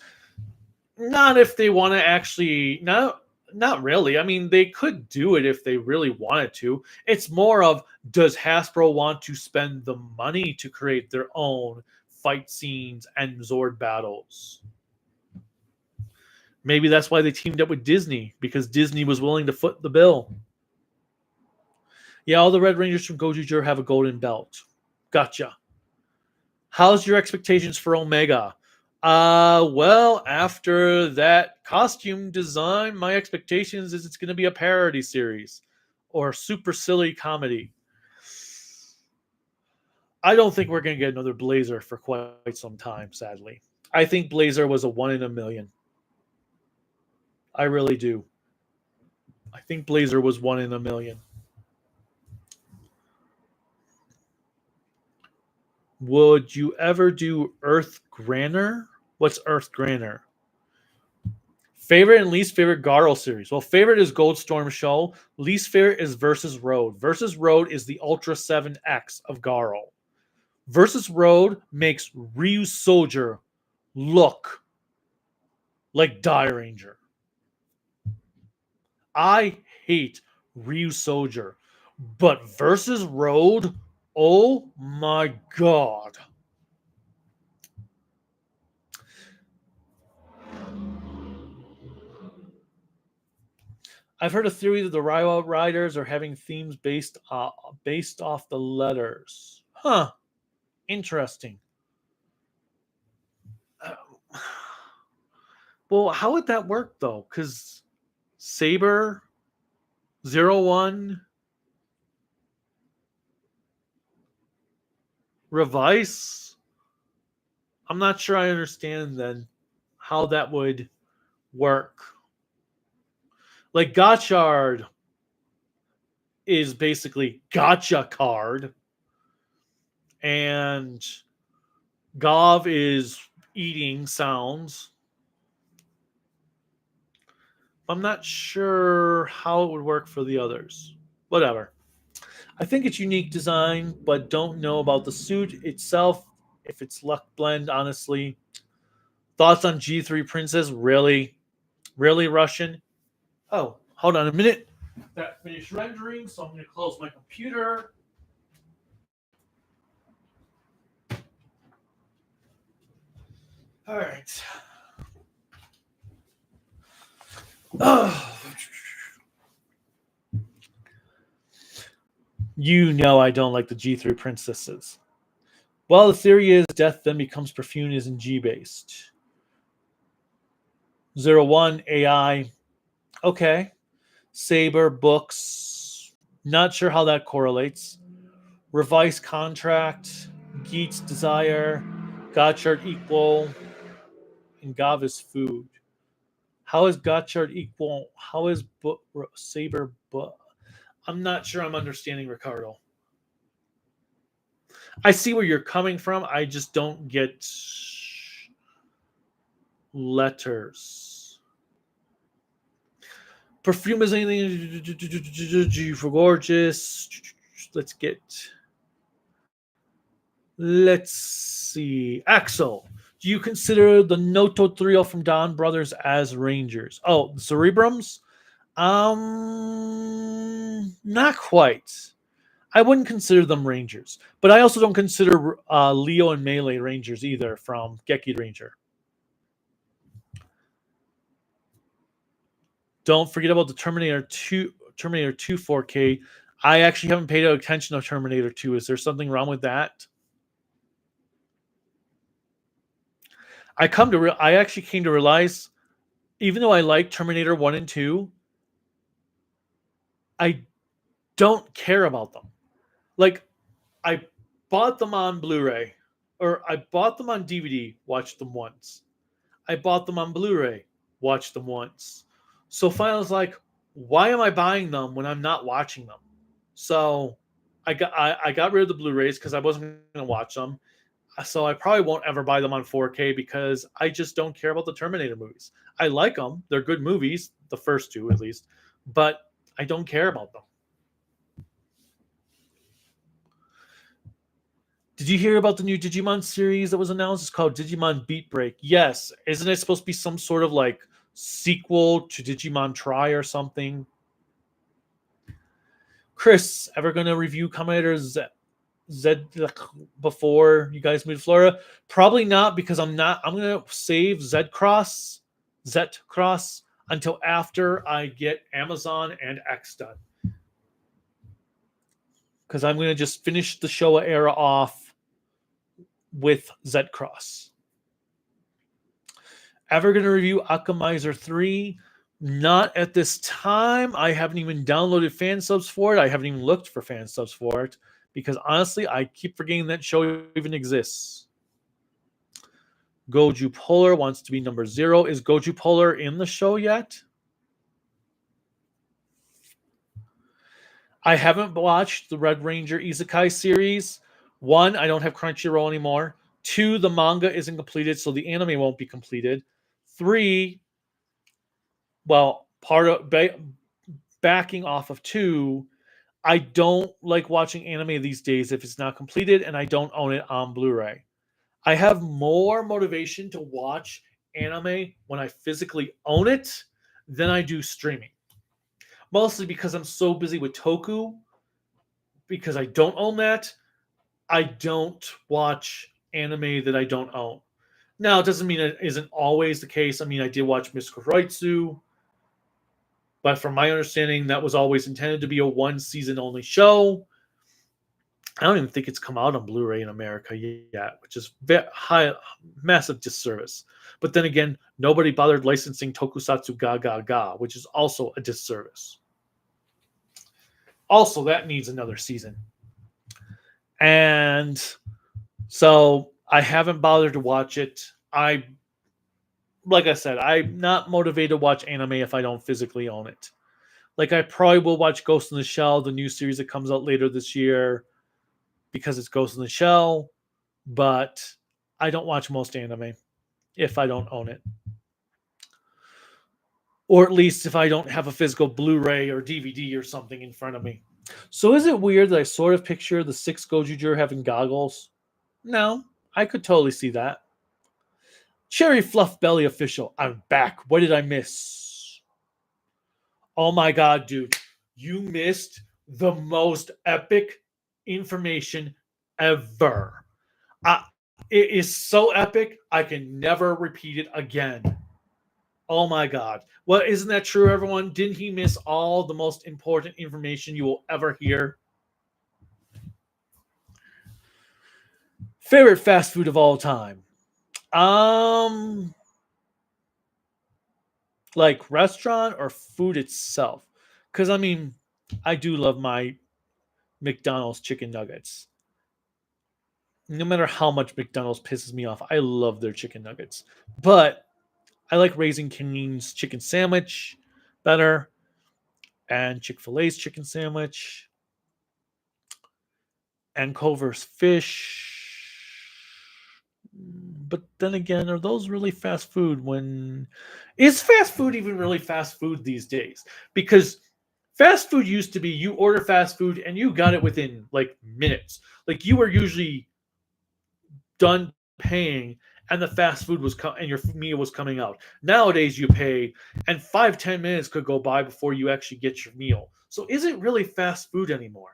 Not if they want to actually. Not really. I mean, they could do it if they really wanted to. It's more of, does Hasbro want to spend the money to create their own fight scenes and Zord battles? Maybe that's why they teamed up with Disney, because Disney was willing to foot the bill. Yeah, all the Red Rangers from Goju have a golden belt. Gotcha. How's your expectations for Omega? Well, after that costume design, my expectations is it's going to be a parody series or super silly comedy. I don't think we're going to get another Blazer for quite some time, sadly. I think Blazer was a 1 in a million. I really do. I think Blazer was 1 in a million. Would you ever do Earth Granner? What's Earth Granner? Favorite and least favorite Garl series. Well, favorite is Goldstorm Show. Least favorite is Versus Road. Versus Road is the Ultra 7X of Garl. Versus Road makes Ryu Soldier look like Die Ranger. I hate Ryu Soldier, but Versus Road, oh my god. I've heard a theory that the Ryo Riders are having themes based off the letters. Huh. Interesting. Well, how would that work though? Because Saber, 01, Revice. I'm not sure I understand then how that would work. Like Gotchard is basically gotcha card, and Gov is eating sounds. I'm not sure how it would work for the others. Whatever. I think it's unique design, but don't know about the suit itself. If it's luck blend, honestly. Thoughts on G3 Princess? Really? Really Russian? Oh, hold on a minute. That finished rendering, so I'm going to close my computer. All right. Oh. You know I don't like the G3 princesses. Well, the theory is death then becomes perfume isn't G based. 01 AI. Okay. Saber books. Not sure how that correlates. Revised contract. Geet's Desire, Gotchard Equal, and Gavis Food. How is Gotchard equal? How is Saber? I'm not sure I'm understanding, Ricardo. I see where you're coming from. I just don't get letters. Perfume is anything for gorgeous. Let's see. Axel, do you consider the Noto Trio from Don Brothers as Rangers? Oh, Cerebrums? Not quite. I wouldn't consider them Rangers, but I also don't consider Leo and Melee Rangers either from Geki Ranger. Don't forget about the Terminator 2 4K. I actually haven't paid attention to Terminator 2. Is there something wrong with that? I actually came to realize, even though I like Terminator 1 and 2, I don't care about them. Like, I bought them on Blu-ray, or I bought them on DVD, watched them once. I bought them on Blu-ray, watched them once. So finally I was like, why am I buying them when I'm not watching them? So I got rid of the Blu-rays because I wasn't going to watch them. So I probably won't ever buy them on 4K because I just don't care about the Terminator movies. I like them. They're good movies, the first two at least, but I don't care about them. Did you hear about the new Digimon series that was announced? It's called Digimon Beat Break. Yes. Isn't it supposed to be some sort of like sequel to Digimon Try or something? Chris, ever going to review Commander Z before you guys move to Florida? Probably not, because I'm going to save Z Cross until after I get Amazon and X done. Because I'm going to just finish the Showa era off with Z Cross. Ever going to review Akamizer 3? Not at this time. I haven't even downloaded fan subs for it. I haven't even looked for fan subs for it because honestly, I keep forgetting that show even exists. Goju Polar wants to be number 0. Is Goju Polar in the show yet? I haven't watched the Red Ranger Isekai series. 1, I don't have Crunchyroll anymore. 2, the manga isn't completed, so the anime won't be completed. 3, well, part of backing off of 2, I don't like watching anime these days if it's not completed, and I don't own it on Blu-ray. I have more motivation to watch anime when I physically own it than I do streaming. Mostly because I'm so busy with Toku, because I don't own that, I don't watch anime that I don't own. Now, it doesn't mean it isn't always the case. I mean, I did watch Mystical Raitsu, but from my understanding, that was always intended to be a one-season only show. I don't even think it's come out on Blu-ray in America yet, which is massive disservice. But then again, nobody bothered licensing Tokusatsu Ga Ga Ga, which is also a disservice. Also, that needs another season. And so I haven't bothered to watch it. Like I said, I'm not motivated to watch anime if I don't physically own it. Like, I probably will watch Ghost in the Shell, the new series that comes out later this year, because it's Ghost in the Shell, but I don't watch most anime if I don't own it. Or at least if I don't have a physical Blu-ray or DVD or something in front of me. So is it weird that I sort of picture the 6 Gojujur having goggles? No, I could totally see that. Cherry Fluff Belly Official, I'm back. What did I miss? Oh my god, dude. You missed the most epic information ever. It is so epic, I can never repeat it again. Oh my god. Well, isn't that true, everyone? Didn't he miss all the most important information you will ever hear? Favorite fast food of all time? Like restaurant or food itself? Because, I mean, I do love my McDonald's chicken nuggets. no matter how much McDonald's pisses me off, I love their chicken nuggets. But I like Raising Cane's chicken sandwich better, and Chick-fil-A's chicken sandwich, and Culver's fish. But then again, are those really fast food? When is fast food even really fast food these days? Because fast food used to be you order fast food and you got it within like minutes. Like you were usually done paying and the fast food was and your meal was coming out. Nowadays you pay and 5-10 minutes could go by before you actually get your meal. So is it really fast food anymore?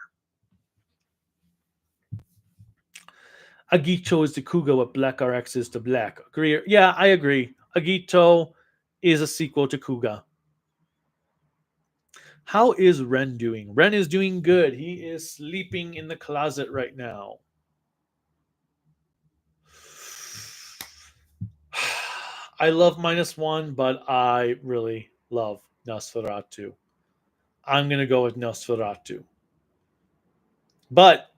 Agito is the Kuga, what Black RX is to Black. Agree? Yeah, I agree. Agito is a sequel to Kuga. How is Ren doing? Ren is doing good. He is sleeping in the closet right now. I love -1, but I really love Nosferatu. I'm going to go with Nosferatu. But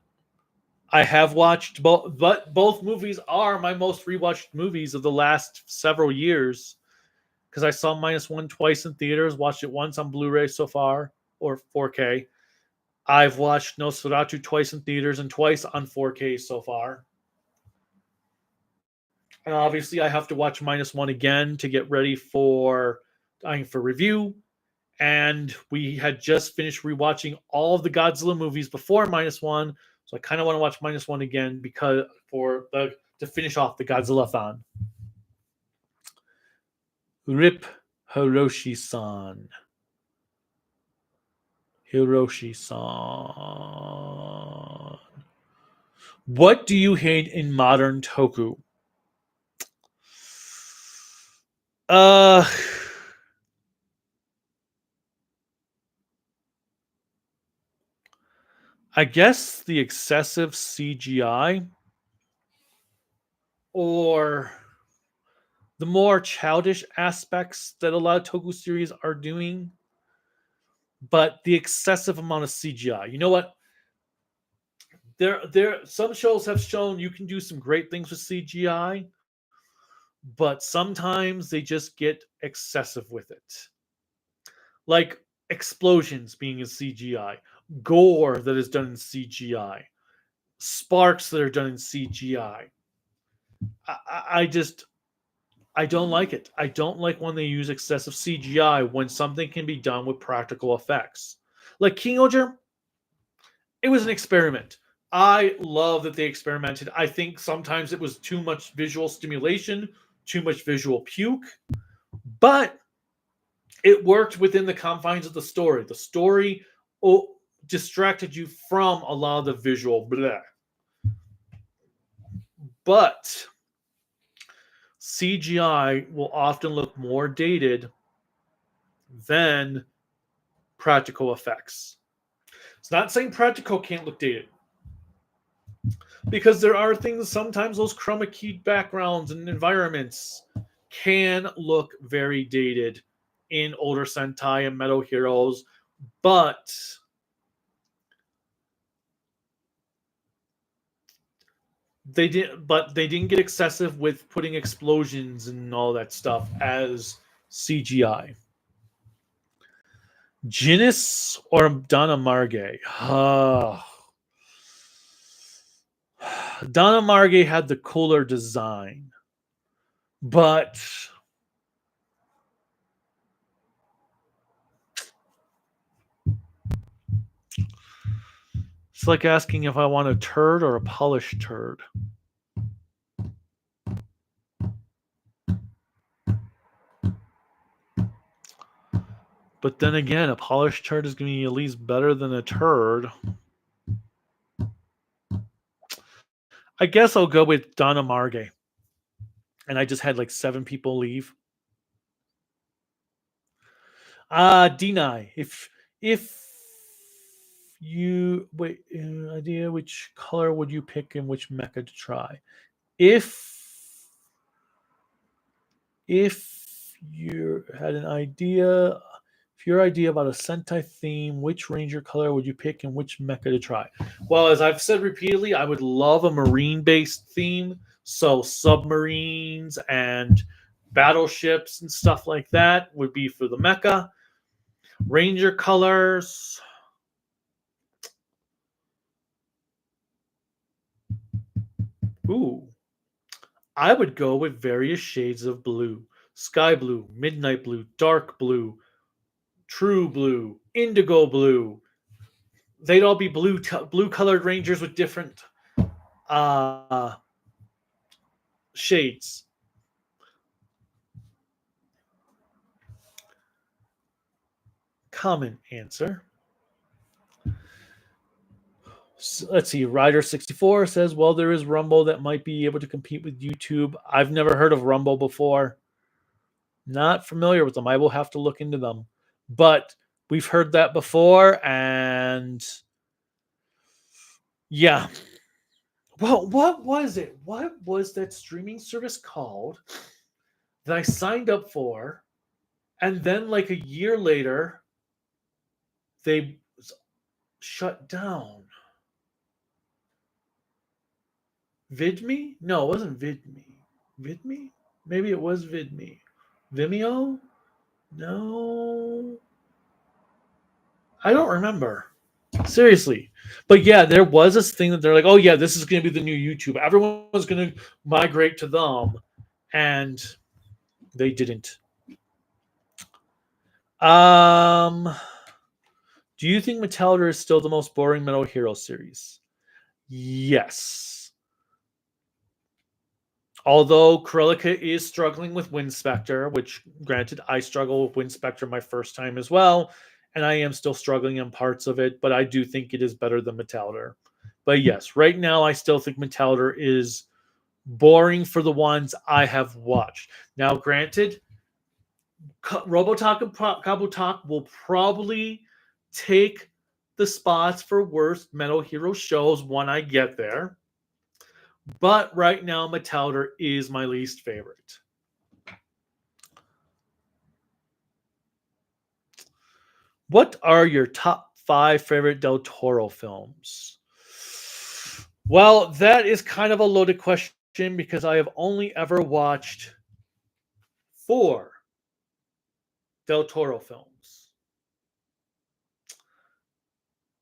I have watched both, but both movies are my most rewatched movies of the last several years because I saw -1 twice in theaters, watched it once on Blu-ray so far, or 4K. I've watched Nosferatu twice in theaters and twice on 4K so far. And obviously, I have to watch -1 again to get ready for review. And we had just finished rewatching all of the Godzilla movies before -1, so I kind of want to watch -1 again because to finish off the Godzilla-thon. Rip Hiroshi-san. Hiroshi-san. What do you hate in modern Toku? Uh I guess the excessive CGI or the more childish aspects that a lot of Toku series are doing, but the excessive amount of CGI. You know what? There some shows have shown you can do some great things with CGI, but sometimes they just get excessive with it. Like explosions being in CGI, gore that is done in CGI, sparks that are done in CGI. I just I don't like it. I don't like when they use excessive CGI when something can be done with practical effects. Like King Oger, it was an experiment. I love that they experimented. I think sometimes it was too much visual stimulation, too much visual puke, but it worked within the confines of the story. The story distracted you from a lot of the visual blah. But CGI will often look more dated than practical effects. It's not saying practical can't look dated. Because there are things, sometimes those chroma keyed backgrounds and environments can look very dated in older Sentai and Metal Heroes, but they didn't get excessive with putting explosions and all that stuff as CGI. Ginnis or Donna Margay? Donna Margay had the cooler design, but it's like asking if I want a turd or a polished turd. But then again, a polished turd is going to be at least better than a turd. I guess I'll go with Donna Margay. And I just had like 7 people leave. Deny. If you wait, idea which color would you pick and which mecha to try? If you had an idea, if If your idea about a Sentai theme, which Ranger color would you pick and which mecha to try? Well, as I've said repeatedly, I would love a marine-based theme. So submarines and battleships and stuff like that would be for the mecha. Ranger colors. Ooh. I would go with various shades of blue. Sky blue, midnight blue, dark blue, true blue, indigo blue. They'd all be blue colored rangers with different uh, shades. Common answer. So, let's see. Rider64 says, well, there is Rumble that might be able to compete with YouTube. I've never heard of Rumble before. Not familiar with them. I will have to look into them. But we've heard that before, and yeah. Well, what was it? What was that streaming service called that I signed up for? And then, like a year later, they shut down. VidMe? No, it wasn't VidMe. VidMe? Maybe it was VidMe. Vimeo? No. I don't remember. Seriously. But yeah, there was this thing that they're like, oh yeah, this is going to be the new YouTube. Everyone was going to migrate to them. And they didn't. Do you think Metallica is still the most boring Metal Hero series? Yes. Although Krillika is struggling with Wind Spectre, which granted I struggle with Wind Spectre my first time as well, and I am still struggling in parts of it, but I do think it is better than Metallica. But yes, right now I still think Metallica is boring for the ones I have watched. Now, granted, Robotalk and Kabutalk will probably take the spots for worst Metal Hero shows when I get there. But right now, Metallica is my least favorite. What are your top 5 favorite Del Toro films? Well, that is kind of a loaded question because I have only ever watched 4 Del Toro films.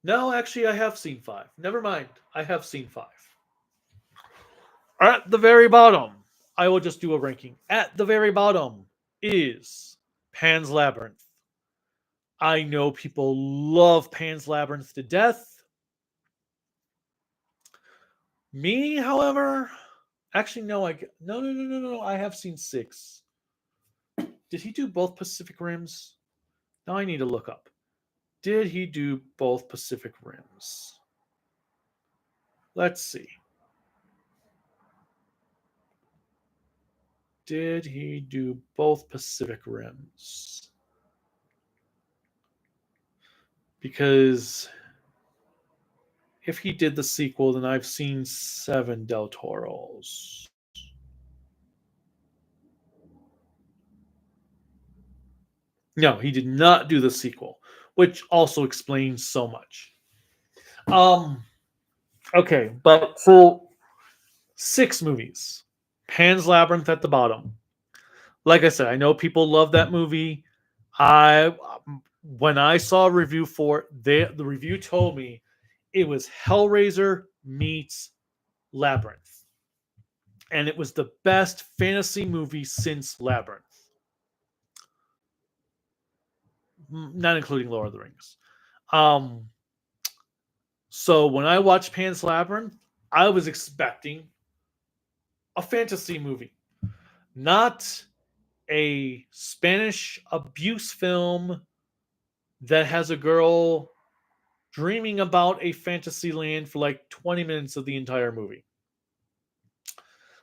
No, actually, I have seen 5. Never mind. I have seen 5. At the very bottom, I will just do a ranking. At the very bottom is Pan's Labyrinth. I know people love Pan's Labyrinth to death. Me, however, actually, no. No. I have seen 6. Did he do both Pacific Rims? Now I need to look up. Did he do both Pacific Rims? Let's see. Did he do both Pacific Rims? Because if he did the sequel, then I've seen 7 Del Toros. No, he did not do the sequel, which also explains so much. Okay, but for 6 movies, Pan's Labyrinth at the bottom. Like I said, I know people love that movie. When I saw a review for it, the review told me it was Hellraiser meets Labyrinth. And it was the best fantasy movie since Labyrinth. Not including Lord of the Rings. So when I watched Pan's Labyrinth, I was expecting a fantasy movie, not a Spanish abuse film that has a girl dreaming about a fantasy land for like 20 minutes of the entire movie.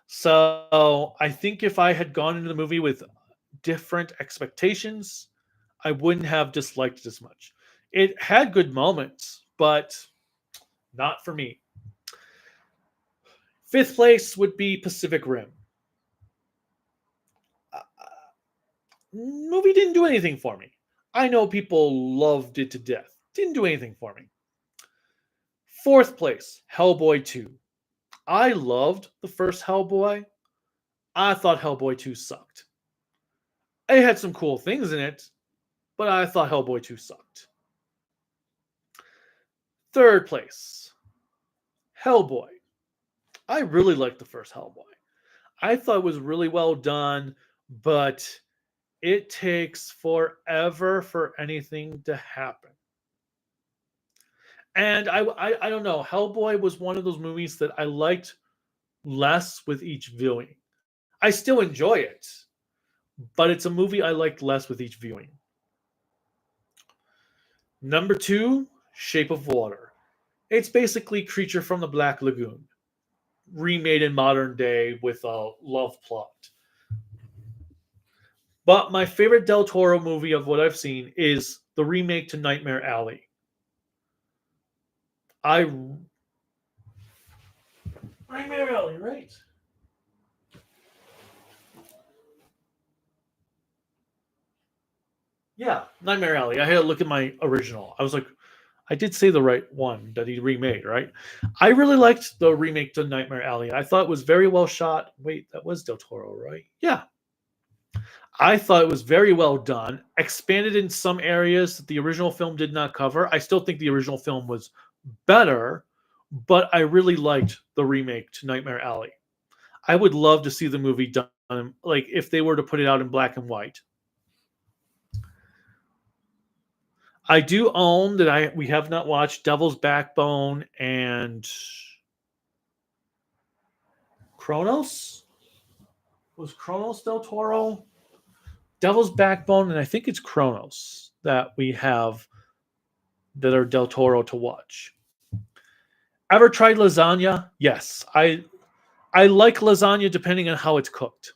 So I think if I had gone into the movie with different expectations, I wouldn't have disliked it as much. It had good moments, but not for me. 5th place would be Pacific Rim. Movie didn't do anything for me. I know people loved it to death. Didn't do anything for me. Fourth place, Hellboy 2. I loved the first Hellboy. I thought Hellboy 2 sucked. It had some cool things in it, but I thought Hellboy 2 sucked. Third place, Hellboy. I really liked the first Hellboy. I thought it was really well done, but it takes forever for anything to happen. And I don't know. Hellboy was one of those movies that I liked less with each viewing. I still enjoy it, but it's a movie I liked less with each viewing. Number 2, Shape of Water. It's basically Creature from the Black Lagoon, remade in modern day with a love plot. But my favorite Del Toro movie of what I've seen is the remake to Nightmare Alley. Nightmare Alley, right? Yeah, Nightmare Alley. I had to look at my original. I was like, I did say the right one that he remade, right? I really liked the remake to Nightmare Alley. I thought it was very well shot. Wait, that was Del Toro, right? Yeah. I thought it was very well done, expanded in some areas that the original film did not cover. I still think the original film was better, but I really liked the remake to Nightmare Alley. I would love to see the movie done, like if they were to put it out in black and white. I do own that we have not watched Devil's Backbone and Kronos. Was Kronos Del Toro? Devil's Backbone, and I think it's Kronos that we have that are Del Toro to watch. Ever tried lasagna? Yes. I like lasagna depending on how it's cooked.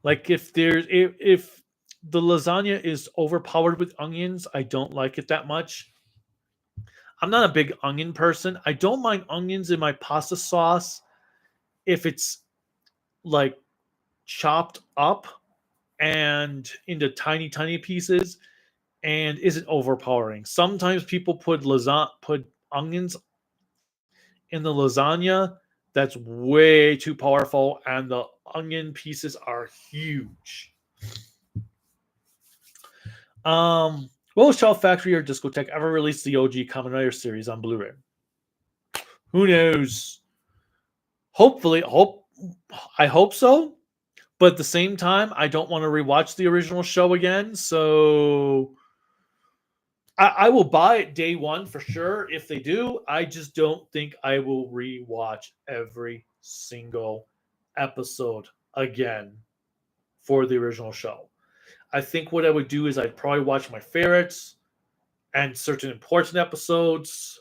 Like if the lasagna is overpowered with onions, I don't like it that much. I'm not a big onion person. I don't mind onions in my pasta sauce if it's like chopped up and into tiny pieces and isn't overpowering. Sometimes people put onions in the lasagna that's way too powerful and the onion pieces are huge. Will Shout Factory or Discotheque ever release the OG Kamen Rider series on Blu-ray? Who knows? Hopefully, I hope so. But at the same time, I don't want to rewatch the original show again. So I will buy it day one for sure if they do. I just don't think I will rewatch every single episode again for the original show. I think what I would do is I'd probably watch my favorites and certain important episodes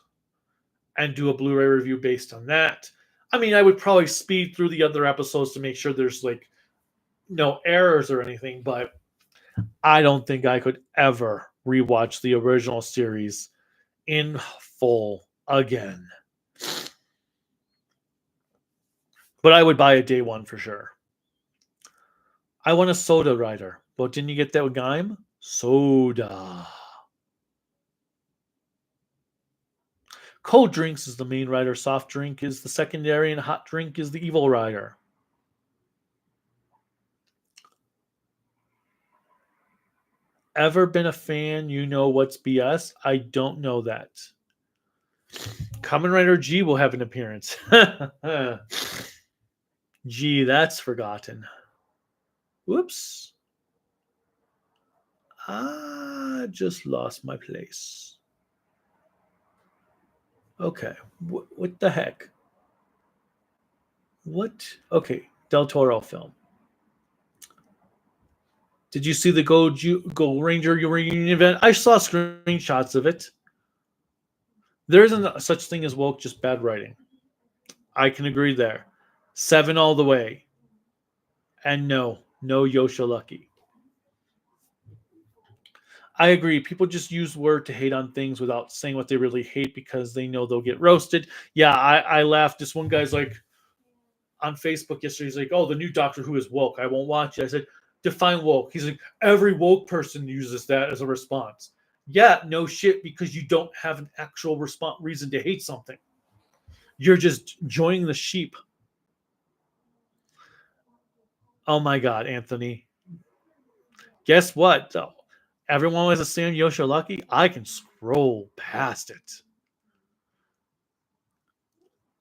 and do a Blu-ray review based on that. I mean, I would probably speed through the other episodes to make sure there's like no errors or anything, but I don't think I could ever rewatch the original series in full again. But I would buy a day one for sure. I want a soda rider. But didn't you get that with Gaim? Soda. Cold drinks is the main rider. Soft drink is the secondary. And hot drink is the evil rider. Ever been a fan? You know what's BS? I don't know that. Kamen Rider G will have an appearance. Gee, that's forgotten. Whoops. I just lost my place. Okay. What the heck? What? Okay. Del Toro film. Did you see the Go Ranger reunion event? I saw screenshots of it. There isn't such thing as woke, just bad writing. I can agree there. 7 all the way. And no Yosha Lucky. I agree. People just use word to hate on things without saying what they really hate because they know they'll get roasted. Yeah, I laughed. This one guy's like, on Facebook yesterday. He's like, "Oh, the new Doctor Who is woke. I won't watch it." I said, "Define woke." He's like, "Every woke person uses that as a response." Yeah, no shit, because you don't have an actual reason to hate something. You're just joining the sheep. Oh my God, Anthony. Guess what, though? Everyone was a Sam Yosho Lucky. I can scroll past it.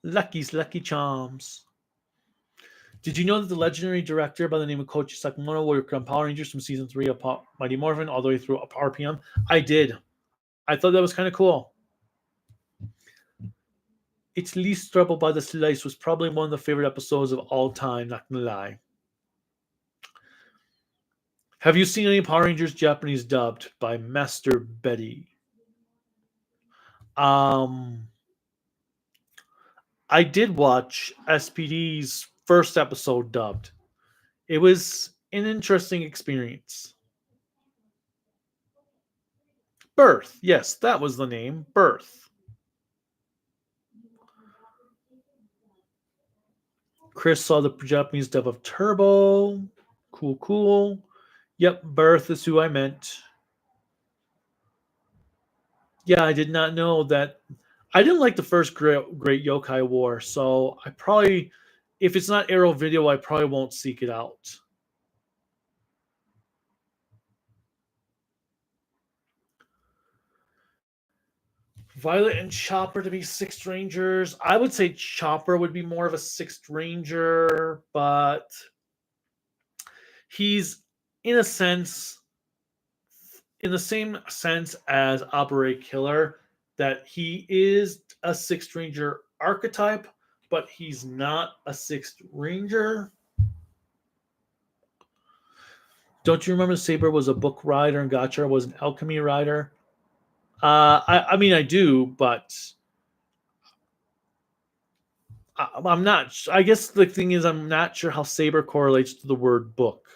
Lucky's Lucky Charms. Did you know that the legendary director by the name of Koichi Sakamoto worked on Power Rangers from season 3 of Mighty Morphin all the way through RPM? I did. I thought that was kind of cool. Its least trouble by the slice was probably one of the favorite episodes of all time, not gonna lie. Have you seen any Power Rangers Japanese dubbed by Master Betty? Um, I did watch SPD's first episode dubbed. It was an interesting experience. Birth. Yes, that was the name. Birth. Chris saw the Japanese dub of Turbo. Cool, cool. Yep, Birth is who I meant. Yeah, I did not know that. I didn't like the first Great Yokai War, so I probably, if it's not Arrow Video, I probably won't seek it out. Violet and Chopper to be Sixth Rangers. I would say Chopper would be more of a Sixth Ranger, but he's, in a sense, in the same sense as Operate Killer, that he is a Sixth Ranger archetype, but he's not a Sixth Ranger. Don't you remember Saber was a book rider and Gotcha was an alchemy rider? I mean, I do, but I'm not. I guess the thing is, I'm not sure how Saber correlates to the word book.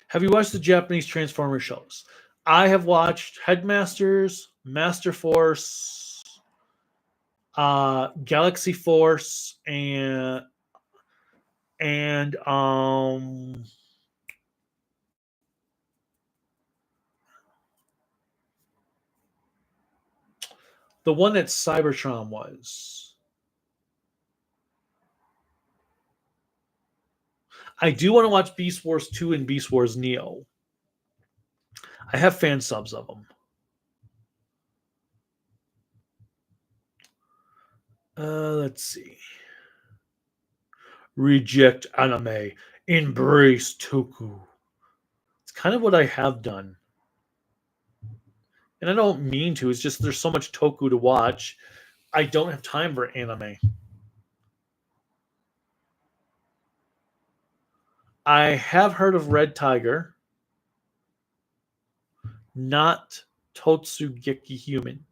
Have you watched the Japanese Transformer shows? I have watched Headmasters, Master Force, Galaxy Force, and the one that Cybertron was. I do want to watch Beast Wars 2 and Beast Wars Neo. I have fan subs of them. Let's see. Reject anime. Embrace Toku. It's kind of what I have done. And I don't mean to. It's just there's so much Toku to watch. I don't have time for anime. I have heard of Red Tiger. Not Totsugeki Human.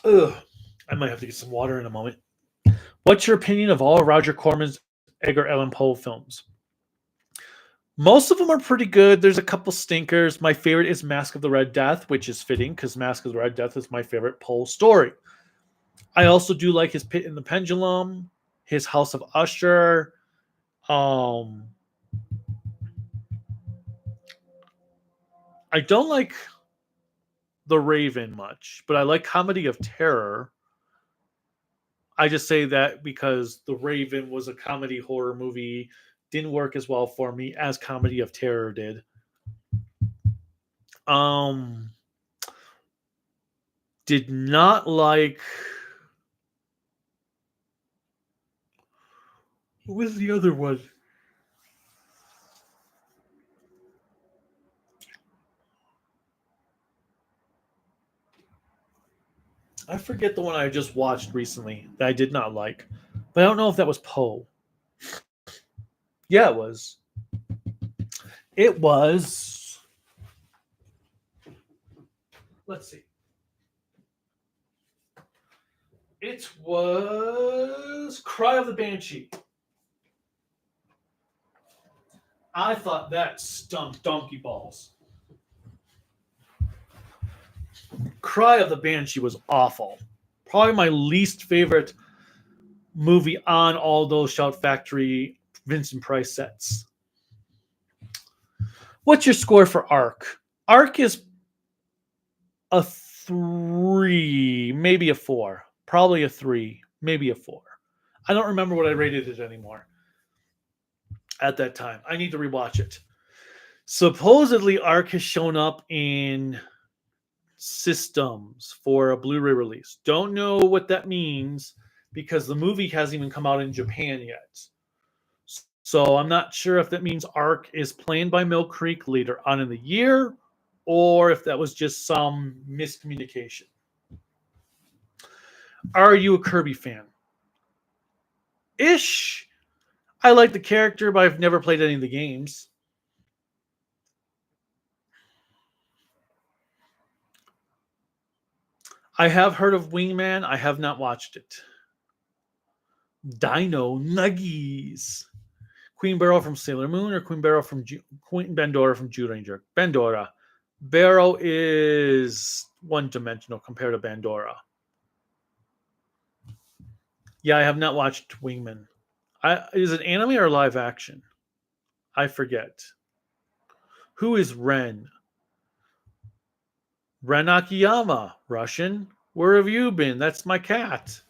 Ugh. I might have to get some water in a moment. What's your opinion of all Roger Corman's Edgar Allan Poe films? Most of them are pretty good. There's a couple stinkers. My favorite is Mask of the Red Death, which is fitting because Mask of the Red Death is my favorite Poe story. I also do like his Pit in the Pendulum, his House of Usher. I don't like The Raven much, but I like Comedy of Terror. I just say that because The Raven was a comedy horror movie, didn't work as well for me as Comedy of Terror did. Did not like. What was the other one? I forget the one I just watched recently that I did not like, but I don't know if that was Poe. Yeah, it was. It was. Let's see. It was Cry of the Banshee. I thought that stunk donkey balls. Cry of the Banshee was awful. Probably my least favorite movie on all those Shout Factory Vincent Price sets. What's your score for Arc? Arc is a 3, maybe a 4. Probably a 3, maybe a 4. I don't remember what I rated it anymore at that time. I need to rewatch it. Supposedly, Arc has shown up in systems for a Blu-ray release. Don't know what that means because the movie hasn't even come out in Japan yet. So I'm not sure if that means Arc is planned by Mill Creek later on in the year or if that was just some miscommunication. Are you a Kirby fan? Ish. I like the character, but I've never played any of the games. I have heard of Wingman. I have not watched it. Dino Nuggies. Queen Barrow from Sailor Moon or Queen Bandora from Jew Ranger? Bandora. Barrow is one-dimensional compared to Bandora. Yeah, I have not watched Wingman. Is it anime or live action? I forget. Who is Ren? Ren Akiyama, Russian. Where have you been? That's my cat.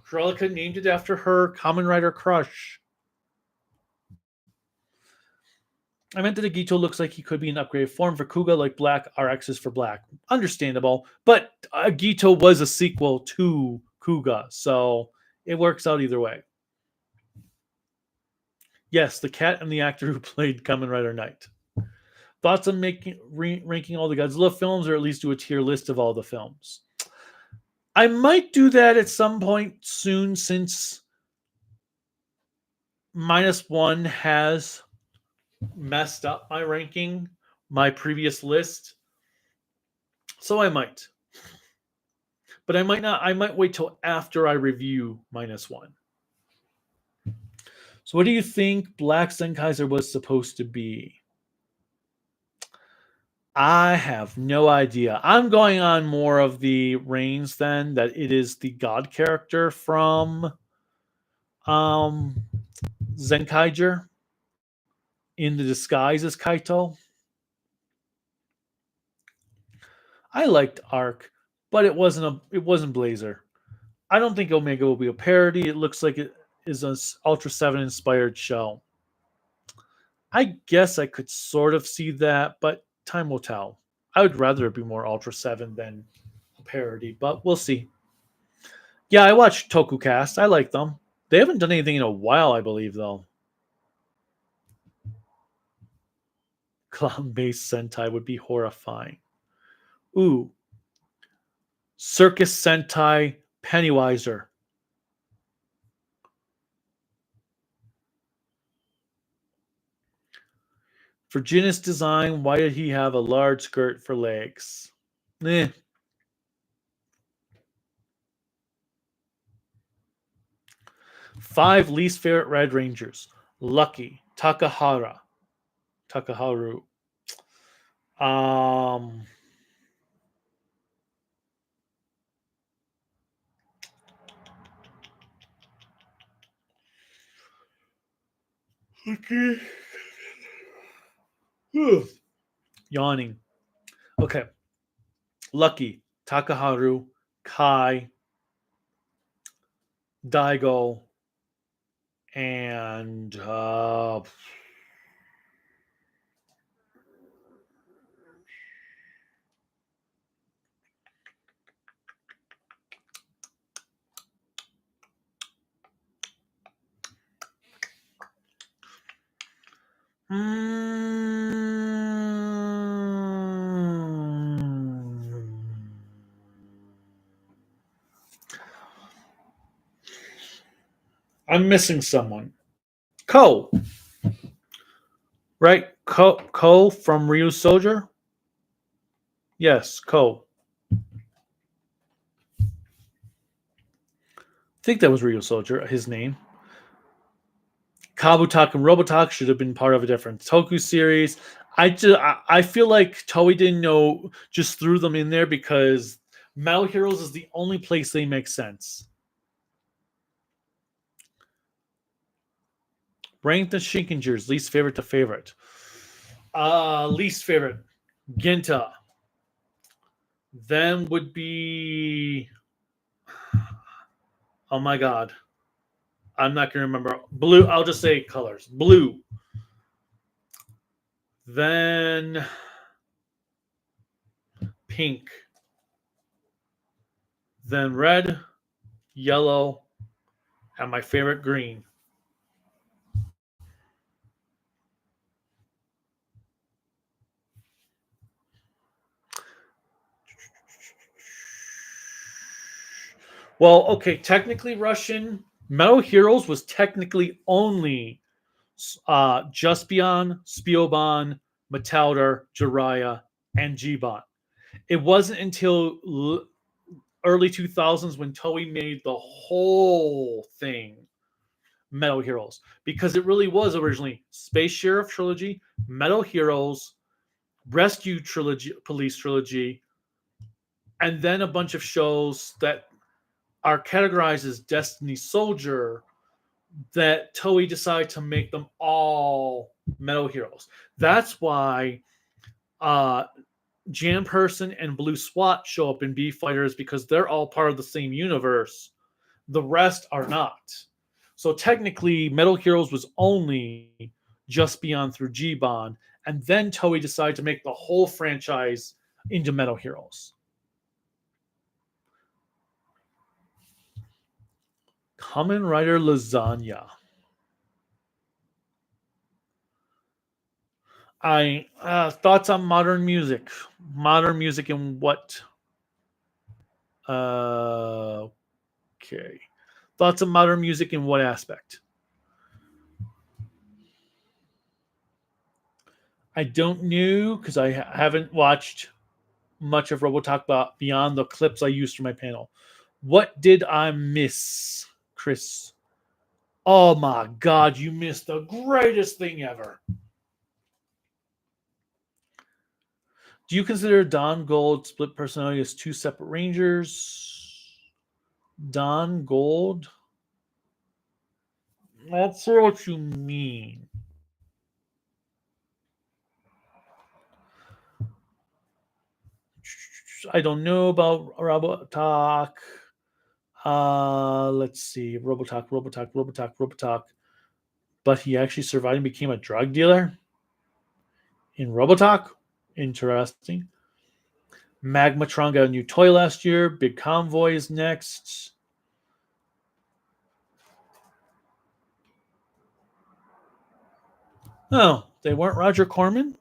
Krelika named it after her Kamen Rider crush. I meant that Agito looks like he could be an upgraded form for Kuga, like Black RX is for Black. Understandable, but Agito was a sequel to Kuga, so it works out either way. Yes, the cat and the actor who played Kamen Rider Knight. Thoughts on ranking all the Godzilla films, or at least do a tier list of all the films? I might do that at some point soon, since -1 has messed up my ranking, my previous list. So I might. But I might not. I might wait till after I review -1. So what do you think Black Zenkaiser was supposed to be? I have no idea. I'm going on more of the reigns then, that it is the god character from Zenkaiger in the disguise as Kaito. I liked Arc, but it wasn't Blazer. I don't think Omega will be a parody. It looks like it is an Ultra 7 inspired show. I guess I could sort of see that, but time will tell. I would rather it be more Ultra 7 than a parody, but we'll see. Yeah, I watched Toku Cast. I like them. They haven't done anything in a while, I believe, though. Clown-based Sentai would be horrifying. Ooh. Circus Sentai Pennywiser. For Jin's design, why did he have a large skirt for legs? Eh. Five least favorite Red Rangers. Lucky. Takaharu. Okay. Yawning. Okay. Lucky, Takaharu, Kai, Daigo, and I'm missing someone. Ko. Right? Ko from Ryu Soldier? Yes, Ko. I think that was Ryu Soldier, his name. Kabutak and Robotak should have been part of a different Toku series. I feel like Toei didn't know, just threw them in there because Metal Heroes is the only place they make sense. Rank the Shinkingers, least favorite to favorite. Least favorite, Ginta. Then would be, oh my god, I'm not gonna remember. Blue. I'll just say colors. Blue. Then pink. Then red, yellow, and my favorite green. Well, okay, technically Russian. Metal Heroes was technically only Juspion, Spielban, Metalder, Jiraiya, and Giban. It wasn't until early 2000s when Toei made the whole thing Metal Heroes, because it really was originally Space Sheriff Trilogy, Metal Heroes, Rescue Trilogy, Police Trilogy, and then a bunch of shows that are categorized as Destiny Soldier that Toei decided to make them all Metal Heroes. That's why Jam Person and Blue SWAT show up in B Fighters, because they're all part of the same universe. The rest are not. So technically, Metal Heroes was only Just Beyond through G-Bond, and then Toei decided to make the whole franchise into Metal Heroes. Kamen Rider Lasagna. I thoughts on modern music. Modern music in what? Okay. Thoughts on modern music in what aspect? I don't know, because I haven't watched much of RoboTalk beyond the clips I used for my panel. What did I miss, Chris? Oh my God, you missed the greatest thing ever. Do you consider Don Gold split personality as two separate Rangers? Don Gold? Not sure what you mean. I don't know about RoboTalk. Let's see. RoboTalk. But he actually survived and became a drug dealer in RoboTalk. Interesting. Magmatron got a new toy last year. Big Convoy is next. Oh, they weren't Roger Corman?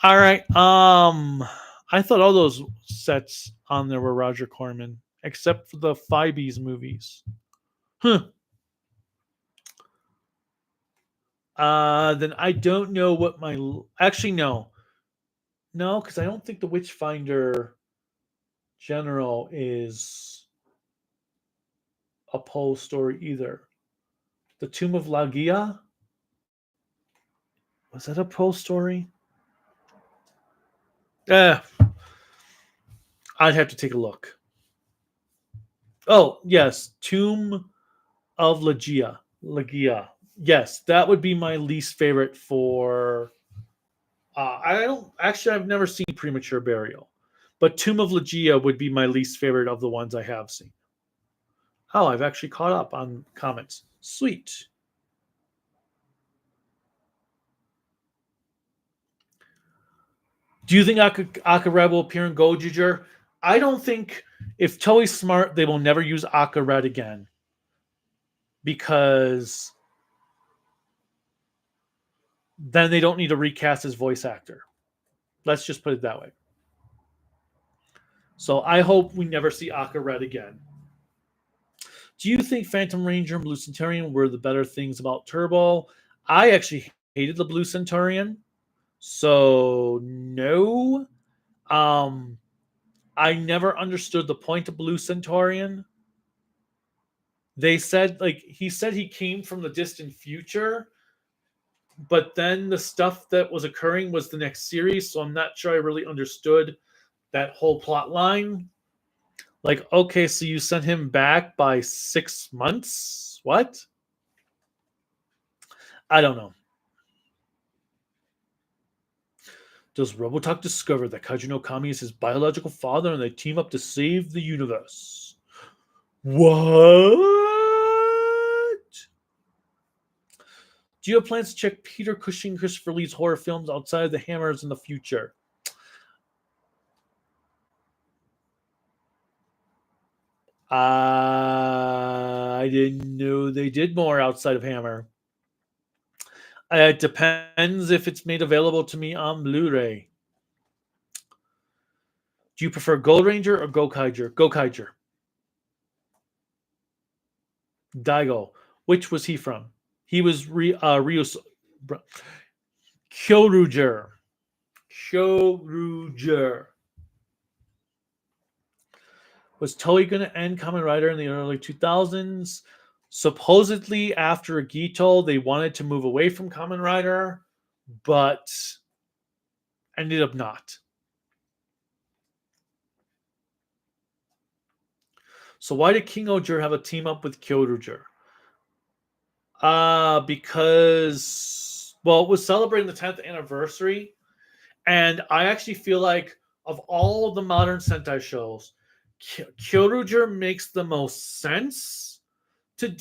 All right. I thought all those sets on there were Roger Corman, except for the Fibe's movies. Huh. Then I don't know what my actually no, because I don't think the Witchfinder General is a Poe story either. The Tomb of Lagia, was that a Poe story? Eh, I'd have to take a look. Oh yes, Tomb of Lagia. Yes, that would be my least favorite for. I don't actually. I've never seen Premature Burial, but Tomb of Lagia would be my least favorite of the ones I have seen. Oh, I've actually caught up on comments. Sweet. Do you think Akared will appear in Gojuger? I don't think, if Toei's smart, they will never use Akared again, because then they don't need to recast his voice actor. Let's just put it that way. So I hope we never see Akared again. Do you think Phantom Ranger and Blue Centurion were the better things about Turbo? I actually hated the Blue Centurion, so no. I never understood the point of Blue Centurion. They said, like, he said he came from the distant future, but then the stuff that was occurring was the next series, so I'm not sure I really understood that whole plot line. Like, okay, so you sent him back by 6 months? What? I don't know. Does Robotech discover that Kaiju no Kami is his biological father and they team up to save the universe? What? Do you have plans to check Peter Cushing, Christopher Lee's horror films outside of the Hammers in the future? I didn't know they did more outside of Hammer. It depends if it's made available to me on Blu-ray. Do you prefer Gold Ranger or Gokaiger? Gokaiger. Daigo. Which was he from? He was Ryus. Kyoruger. Kyoruger. Was Toei going to end Kamen Rider in the early 2000s? Supposedly, after Agito, they wanted to move away from Kamen Rider, but ended up not. So why did King Oger have a team up with Kyoruger? Because, well, it was celebrating the 10th anniversary, and I actually feel like of all the modern Sentai shows, Kyoruger makes the most sense to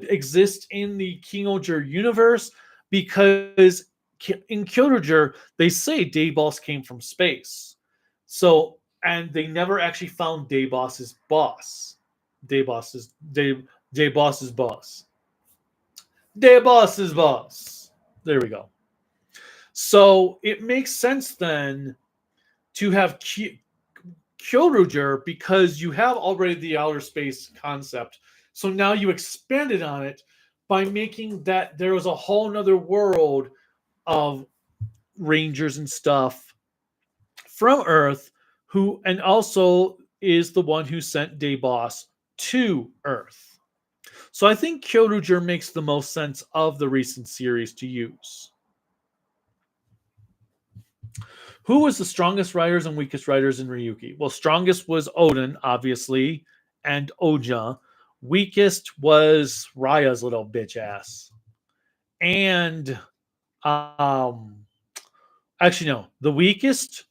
exist in the King Oger universe, because in Kyoruger they say Day-Boss came from space. So, and they never actually found Day-Boss's boss. Day-Boss's boss. Day-Boss's boss. There we go. So it makes sense then to have Kyoruger, because you have already the outer space concept. So now you expanded on it by making that there was a whole nother world of rangers and stuff from Earth, who and also is the one who sent Day-Boss to Earth. So I think Kyoruger makes the most sense of the recent series to use. Who was the strongest riders and weakest riders in Ryuki? Well, strongest was Odin, obviously, and Oja. Weakest was Raya's little bitch ass. And actually no, the weakest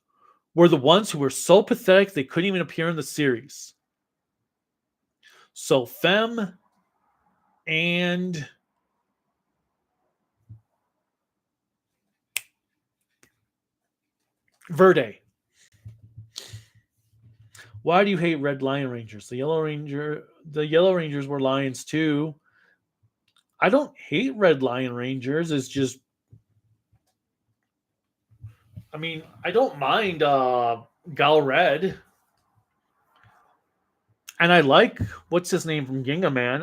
were the ones who were so pathetic they couldn't even appear in the series. So Fem and Verde. Why do you hate Red Lion Rangers? The Yellow Rangers were lions too. I don't hate Red Lion Rangers. It's just, I mean, I don't mind Gal Red. And I like, what's his name from Ginga Man?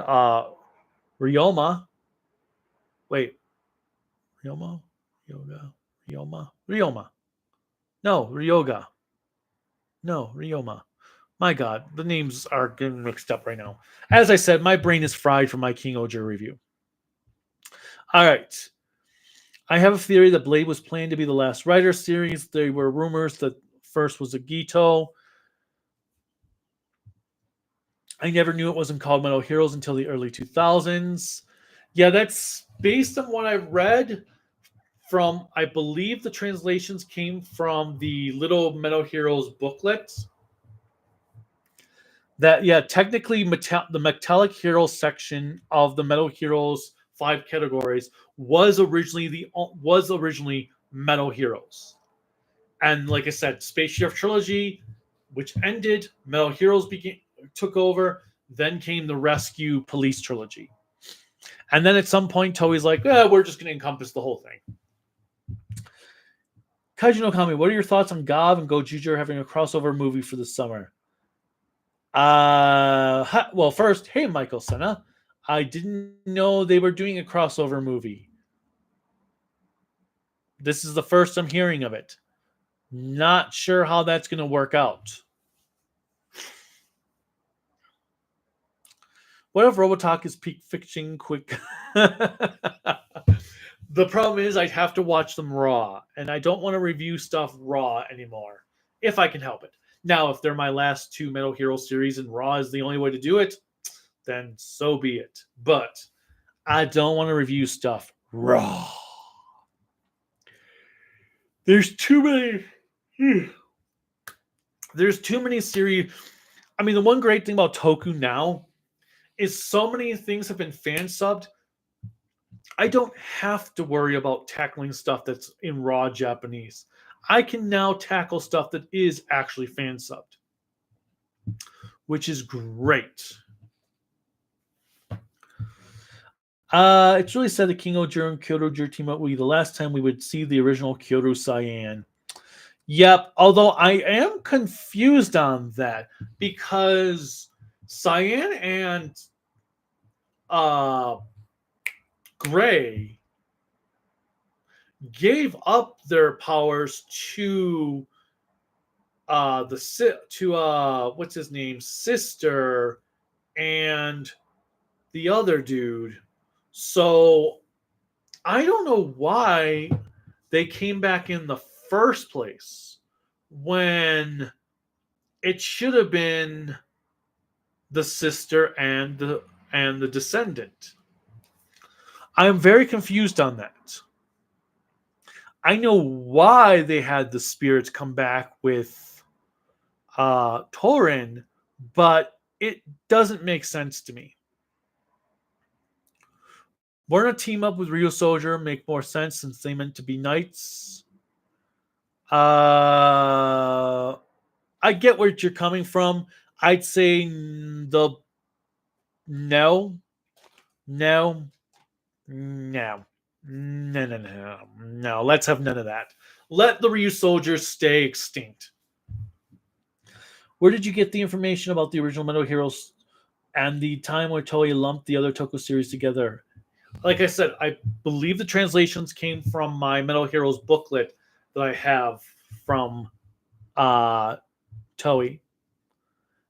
Ryoma. Wait. Ryoma? Ryoma. No, Ryoga. No, Ryoma. My God, the names are getting mixed up right now. As I said, my brain is fried from my King Oger review. All right. I have a theory that Blade was planned to be the last Rider series. There were rumors that first was Agito. I never knew it wasn't called Metal Heroes until the early 2000s. Yeah, that's based on what I read from, I believe the translations came from the Little Metal Heroes booklet. That, yeah, technically the Metallic Heroes section of the Metal Heroes 5 categories was originally Metal Heroes. And like I said, Space Sheriff Trilogy, which ended, Metal Heroes took over, then came the Rescue Police Trilogy. And then at some point, Toei's like, we're just going to encompass the whole thing. Kaiju no Kami, what are your thoughts on Gav and Gojira having a crossover movie for the summer? Well, first, hey, Michael Senna. I didn't know they were doing a crossover movie. This is the first I'm hearing of it. Not sure how that's going to work out. What if Robotalk is peak fiction quick? The problem is I'd have to watch them raw, and I don't want to review stuff raw anymore. if I can help it. Now, if they're my last 2 Metal Hero series and Raw is the only way to do it, then so be it. But I don't want to review stuff raw. There's too many. There's too many series. I mean, the one great thing about Toku now is so many things have been fan subbed. I don't have to worry about tackling stuff that's in raw Japanese. I can now tackle stuff that is actually fan subbed, which is great. It's really sad that King Ojiro and Kyoto Jiro team up will be the last time we would see the original Kyoto Cyan. Yep, although I am confused on that because Cyan and Gray gave up their powers to what's his name, sister, and the other dude. So I don't know why they came back in the first place when it should have been the sister and the descendant. I am very confused on that. I know why they had the spirits come back with Torin, but it doesn't make sense to me. Wouldn't a team up with Ryo Soldier make more sense since they meant to be knights? I get where you're coming from. I'd say no. No. No. Let's have none of that. Let the Ryu soldiers stay extinct. Where did you get the information about the original Metal Heroes and the time where Toei lumped the other Toku series together? Like I said, I believe the translations came from my Metal Heroes booklet that I have from Toei.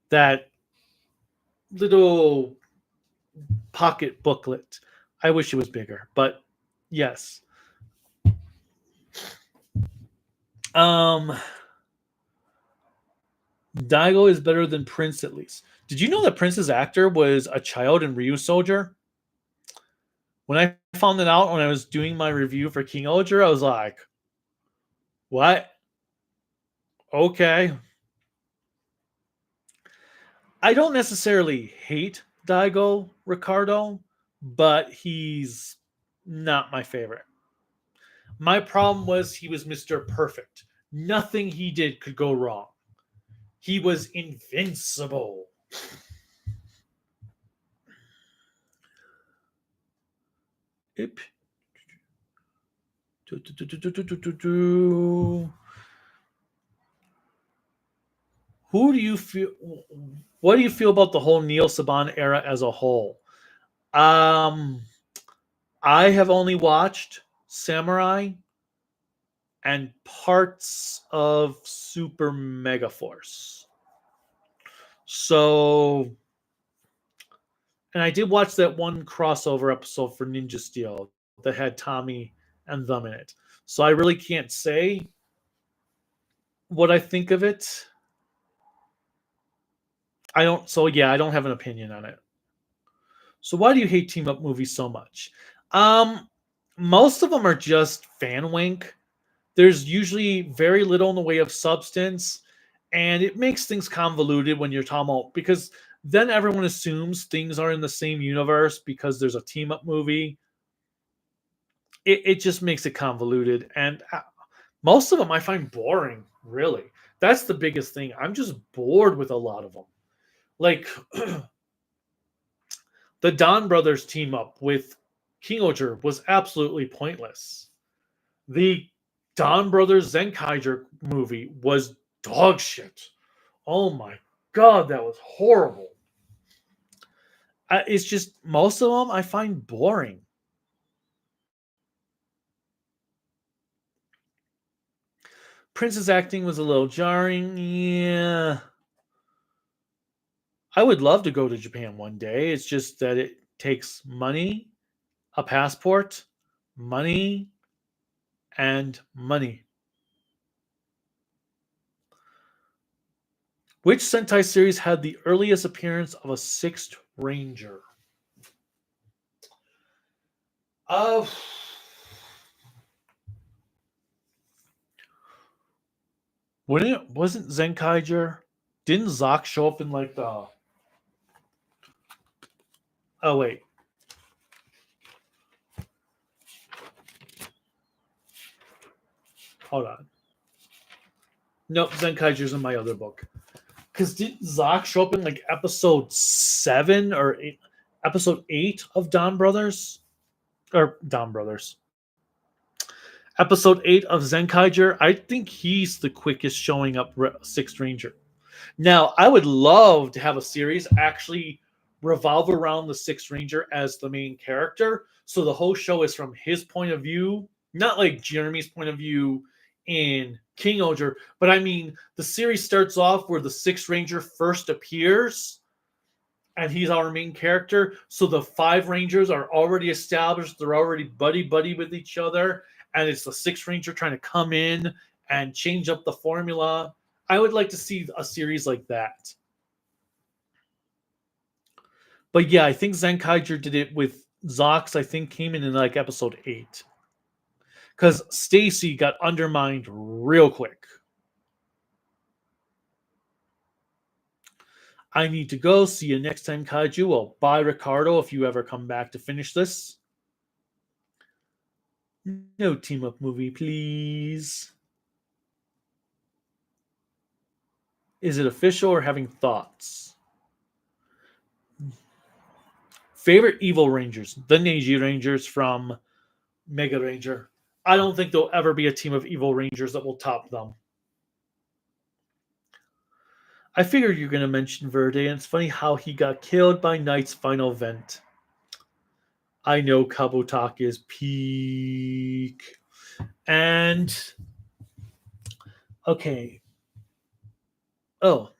That little pocket booklet. I wish it was bigger, but yes. Daigo is better than Prince at least. Did you know that Prince's actor was a child in Ryu Soldier? When I found it out when I was doing my review for King Ojiro, I was like, what? Okay. I don't necessarily hate Daigo Ricardo, but he's not my favorite. My problem was he was Mr. Perfect. Nothing he did could go wrong. He was invincible. Who do you feel? What do you feel about the whole Neil Saban era as a whole? I have only watched Samurai and parts of Super Mega Force. So, and I did watch that one crossover episode for Ninja Steel that had Tommy and them in it. So I really can't say what I think of it. I don't have an opinion on it. So why do you hate team up movies so much? Most of them are just fan wink. There's usually very little in the way of substance, and it makes things convoluted when you're talking about, because then everyone assumes things are in the same universe because there's a team up movie. It just makes it convoluted, and most of them I find boring. Really, that's the biggest thing. I'm just bored with a lot of them. Like the Don brothers team up with King Ojiro was absolutely pointless. The Don brothers Zenkaiger movie was dog shit. Oh my god, that was horrible. It's just most of them I find boring. Prince's acting was a little jarring. Yeah. I would love to go to Japan one day. It's just that it takes money, a passport, money, and money. Which Sentai series had the earliest appearance of a sixth ranger? Uh, wasn't Zenkaiger? Didn't Zoc show up in like the? Oh wait, hold on. Nope, Zenkaiger's in my other book. Because didn't Zoc show up in like episode 7 or 8, episode 8 of Don Brothers? Or Don Brothers. Episode 8 of Zenkaiger. I think he's the quickest showing up Sixth Ranger. Now, I would love to have a series actually revolve around the Sixth Ranger as the main character. So the whole show is from his point of view, not like Jeremy's point of view in King Oger, but I mean, the series starts off where the Sixth Ranger first appears and he's our main character. So the 5 Rangers are already established, they're already buddy with each other, and it's the Sixth Ranger trying to come in and change up the formula. I would like to see a series like that. But yeah, I think Zenkaiger did it with Zox. I think came in like episode 8. Because Stacy got undermined real quick. I need to go. See you next time, Kaiju. Well, bye, Ricardo, if you ever come back to finish this. No team up movie, please. Is it official or having thoughts? Favorite evil Rangers? The Neji Rangers from Mega Ranger. I don't think there'll ever be a team of evil Rangers that will top them. I figured you're going to mention Verde, and it's funny how he got killed by Knight's final event. I know Kabutak is peak. And, okay. Oh.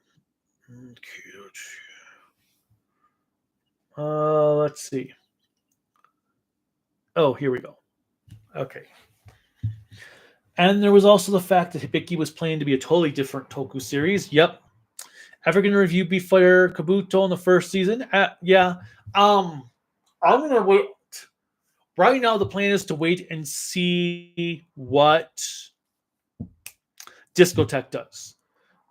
Let's see. Oh, here we go. Okay. And there was also the fact that Hibiki was planning to be a totally different Toku series. Yep. Ever going to review Beef Fighter Kabuto in the first season? Yeah. I'm going to wait. Right now, the plan is to wait and see what Discotech does.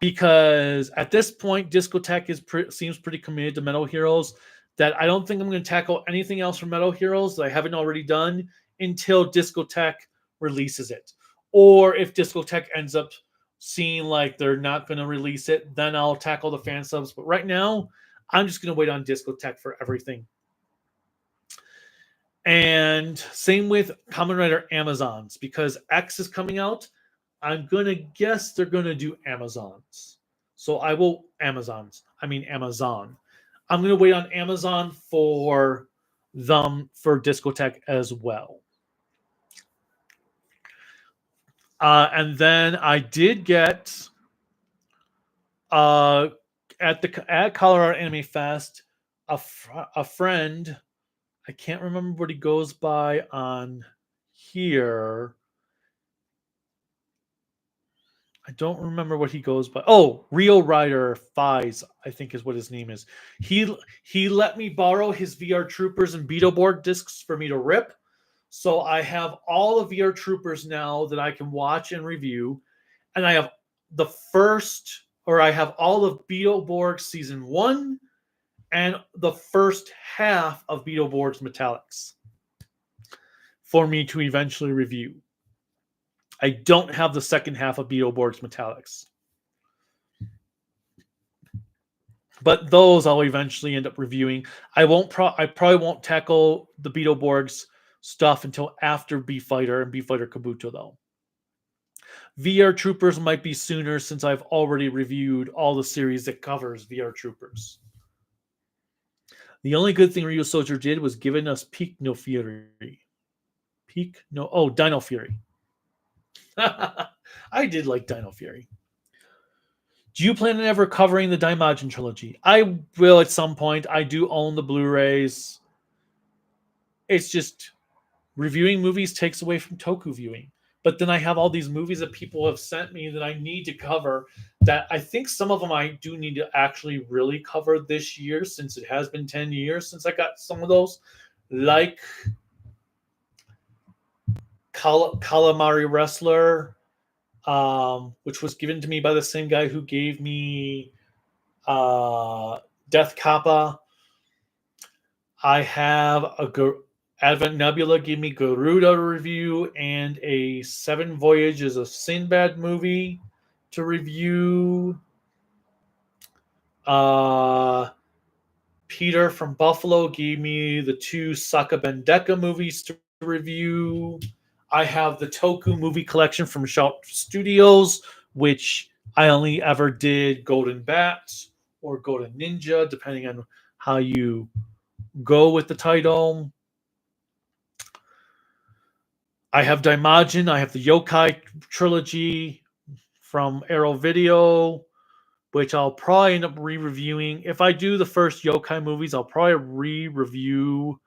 Because at this point, Discotech seems pretty committed to Metal Heroes, that I don't think I'm going to tackle anything else from Metal Heroes that I haven't already done until Discotech releases it. Or if Discotech ends up seeing like they're not going to release it, then I'll tackle the fan subs. But right now, I'm just going to wait on Discotech for everything. And same with Kamen Rider Amazons, because X is coming out. I'm going to guess they're going to do Amazons. So I will Amazon. I'm going to wait on Amazon for them for Discotech as well. And then I did get at Colorado Anime Fest a friend. I can't remember what he goes by on here. I don't remember what he goes by. Oh, Real Rider Fies, I think is what his name is. He let me borrow his VR Troopers and Beetleborg discs for me to rip. So I have all the VR Troopers now that I can watch and review. And I have I have all of Beetleborg Season 1 and the first half of Beetleborg's Metallics for me to eventually review. I don't have the second half of Beetleborg's Metallics. But those I'll eventually end up reviewing. I probably won't tackle the Beetleborg's stuff until after Beef Fighter and Beef Fighter Kabuto, though. VR Troopers might be sooner since I've already reviewed all the series that covers VR Troopers. The only good thing Ryu Soldier did was giving us Peak No Fury. Dino Fury. I did like Dino Fury. Do you plan on ever covering the Daimajin trilogy? I will at some point. I do own the Blu-rays. It's just reviewing movies takes away from Toku viewing. But then I have all these movies that people have sent me that I need to cover. that I think some of them I do need to actually really cover this year, since it has been 10 years since I got some of those, like Calamari Wrestler, which was given to me by the same guy who gave me Death Kappa. I have Advent Nebula gave me Garuda review, and a Seven Voyages of Sinbad movie to review. Peter from Buffalo gave me the 2 Saka Bendeka movies to review. I have the Toku movie collection from Shout Studios, which I only ever did Golden Bat or Golden Ninja, depending on how you go with the title. I have Daimajin. I have the Yokai trilogy from Arrow Video, which I'll probably end up re-reviewing. If I do the first Yokai movies, I'll probably re-review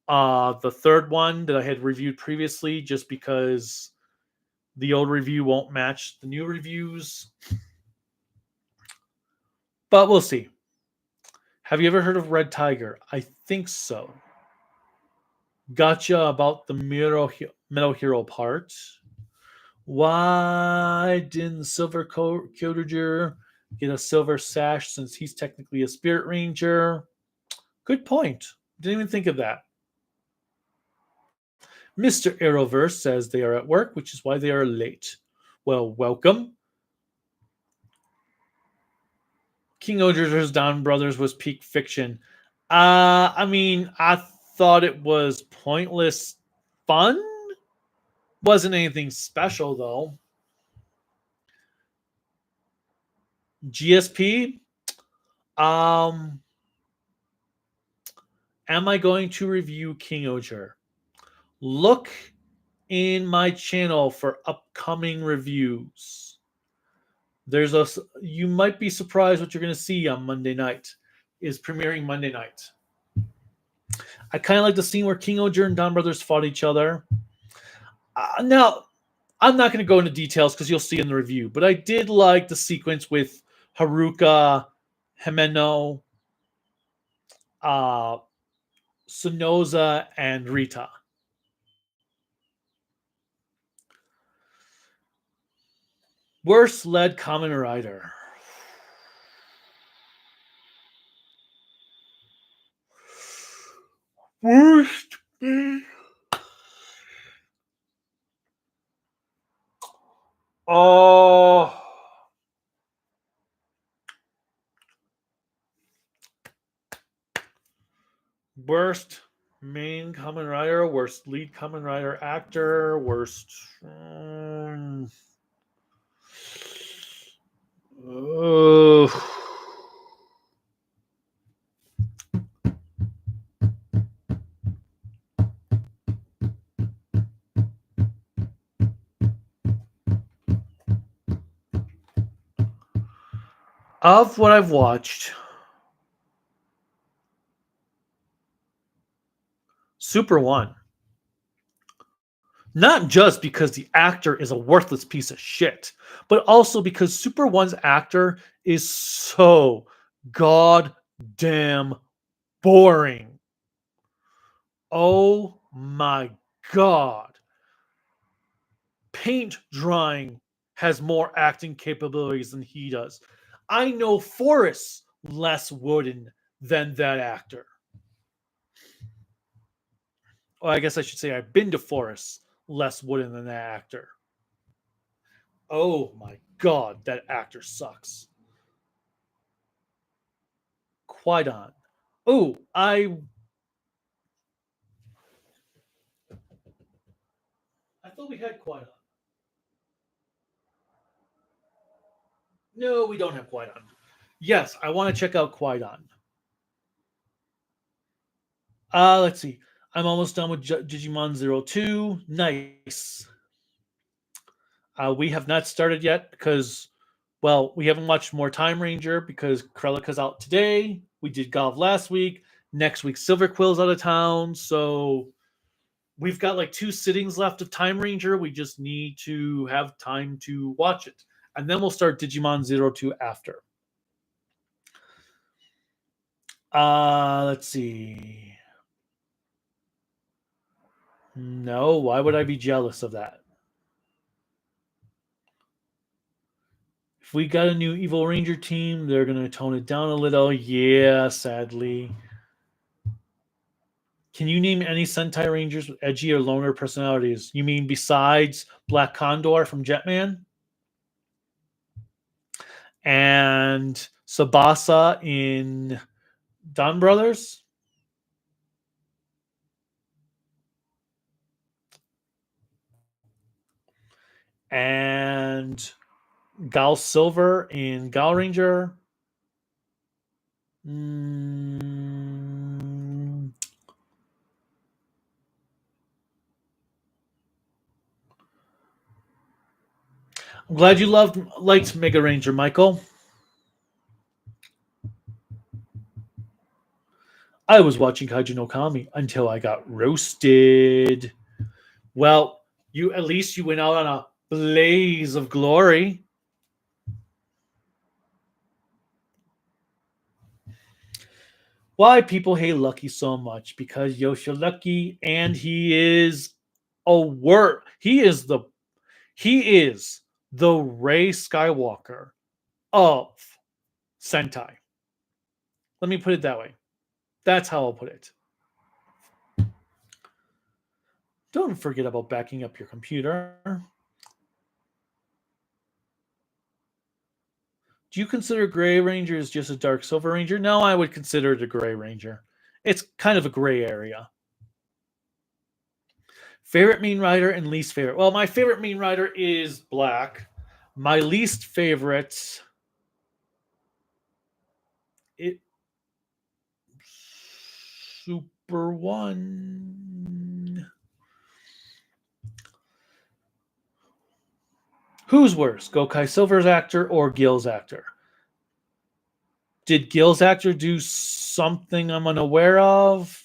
the third one that I had reviewed previously, just because the old review won't match the new reviews. But we'll see. Have you ever heard of Red Tiger? I think so. Gotcha about the Metal Hero part. Why didn't Silver Cottager get a silver sash, since he's technically a Spirit Ranger? Good point. Didn't even think of that. Mr. Arrowverse says they are at work, which is why they are late. Well, welcome. King Odr's Don Brothers was peak fiction. I mean, I thought it was pointless fun. Wasn't anything special, though. GSP. Am I going to review King Oger? Look in my channel for upcoming reviews. You might be surprised what you're going to see on Monday night. Is premiering Monday night. I kind of like the scene where King Oger and Don Brothers fought each other. Now, I'm not going to go into details because you'll see in the review, but I did like the sequence with Haruka, Himeno, Sonoza, and Rita. Worst led Kamen Rider. Worst. Oh. Worst main Kamen Rider, worst lead Kamen Rider actor, worst. Of what I've watched, Super One. Not just because the actor is a worthless piece of shit, but also because Super One's actor is so goddamn boring. Oh my god. Paint drying has more acting capabilities than he does. I know Forrest less wooden than that actor. Well, I guess I should say I've been to Forrest less wooden than that actor. Oh my god, that actor sucks. Qui-Gon. Oh, I thought we had Qui-Gon. No, we don't have Qui-Gon. Yes, I want to check out Qui-Gon. Let's see. I'm almost done with Digimon 02. Nice. We have not started yet because, well, we haven't watched more Time Ranger because Krelika's out today. We did Golf last week. Next week, Silver Quill's out of town. So we've got like 2 sittings left of Time Ranger. We just need to have time to watch it. and then we'll start Digimon 02 after. Let's see. No, why would I be jealous of that? If we got a new Evil Ranger team, they're going to tone it down a little. Yeah, sadly. Can you name any Sentai Rangers with edgy or loner personalities? You mean besides Black Condor from Jetman? And Sabasa in Don Brothers? And Gal Silver in Gal Ranger? Mm, I'm glad you liked Mega Ranger, Michael. I was watching Kaiju no Kami until I got roasted. Well, at least you went out on a blaze of glory. Why people hate Lucky so much? Because Yosha Lucky, and he is a word. He is the Rey Skywalker of Sentai. Let me put it that way. That's how I'll put it. Don't forget about backing up your computer. Do you consider Gray Ranger as just a Dark Silver Ranger? No, I would consider it a Gray Ranger. It's kind of a gray area. Favorite Mean Rider and least favorite? Well, my favorite Mean Rider is Black. My least favorite... Super One. Who's worse, Gokai Silver's actor or Gil's actor? Did Gil's actor do something I'm unaware of?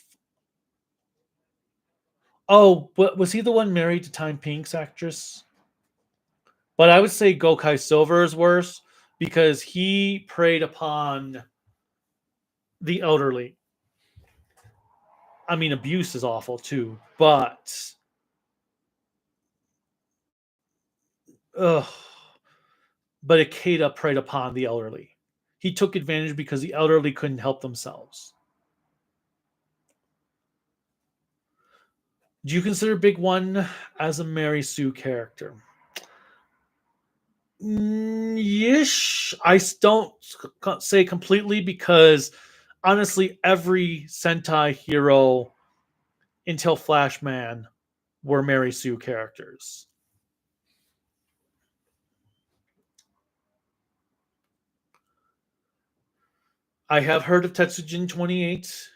Oh, but was he the one married to Time Pink's actress? But I would say Gokai Silver is worse because he preyed upon the elderly. I mean, abuse is awful too, but ugh. But Ikeda preyed upon the elderly. He took advantage because the elderly couldn't help themselves. Do you consider Big One as a Mary Sue character? Yes, I don't say completely because honestly, every Sentai hero until Flashman were Mary Sue characters. I have heard of Tetsujin 28.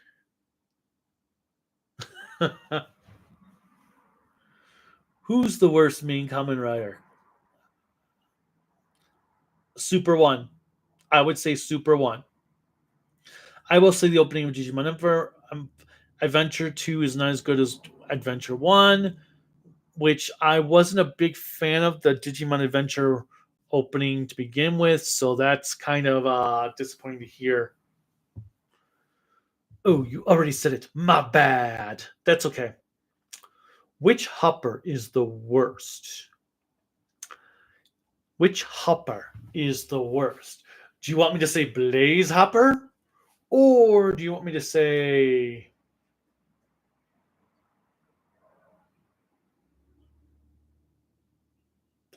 Who's the worst main Kamen Rider? Super One. I would say Super One. I will say the opening of Digimon Adventure 2 is not as good as Adventure 1, which I wasn't a big fan of the Digimon Adventure opening to begin with, so that's kind of disappointing to hear. Oh, you already said it. My bad. That's okay. Which hopper is the worst? Which hopper is the worst? Do you want me to say Blaze Hopper? Or do you want me to say...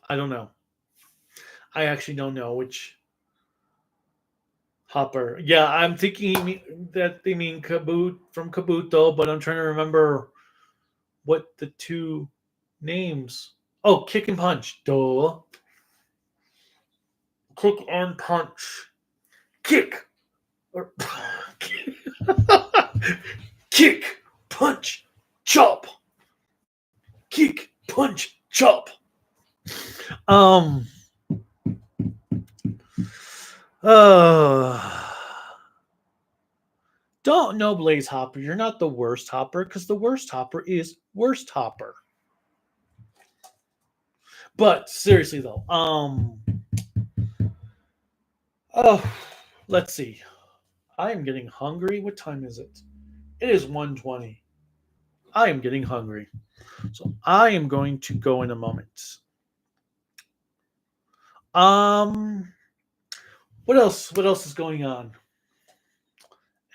I don't know. I actually don't know which hopper. Yeah, I'm thinking that they mean Kaboot from Kabuto, but I'm trying to remember what the two names. Oh, Kick and Punch. Duh. Kick and Punch. Kick. Or, kick, punch, chop. Kick, punch, chop. Um. Don't know, Blaze Hopper. You're not the worst Hopper because the worst Hopper is Worst Hopper. But seriously though, Oh, let's see. I am getting hungry. What time is it? It is 1:20. I am getting hungry. So I am going to go in a moment. Um, what else? What else is going on?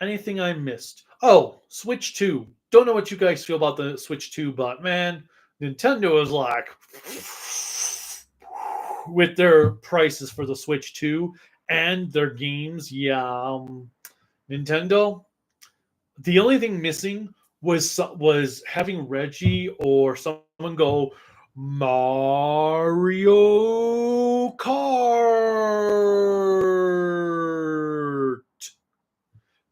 Anything I missed? Oh, Switch 2. Don't know what you guys feel about the Switch 2, but man, Nintendo is like with their prices for the Switch 2 and their games. Yeah, Nintendo. The only thing missing was having Reggie or someone go Mario Kart.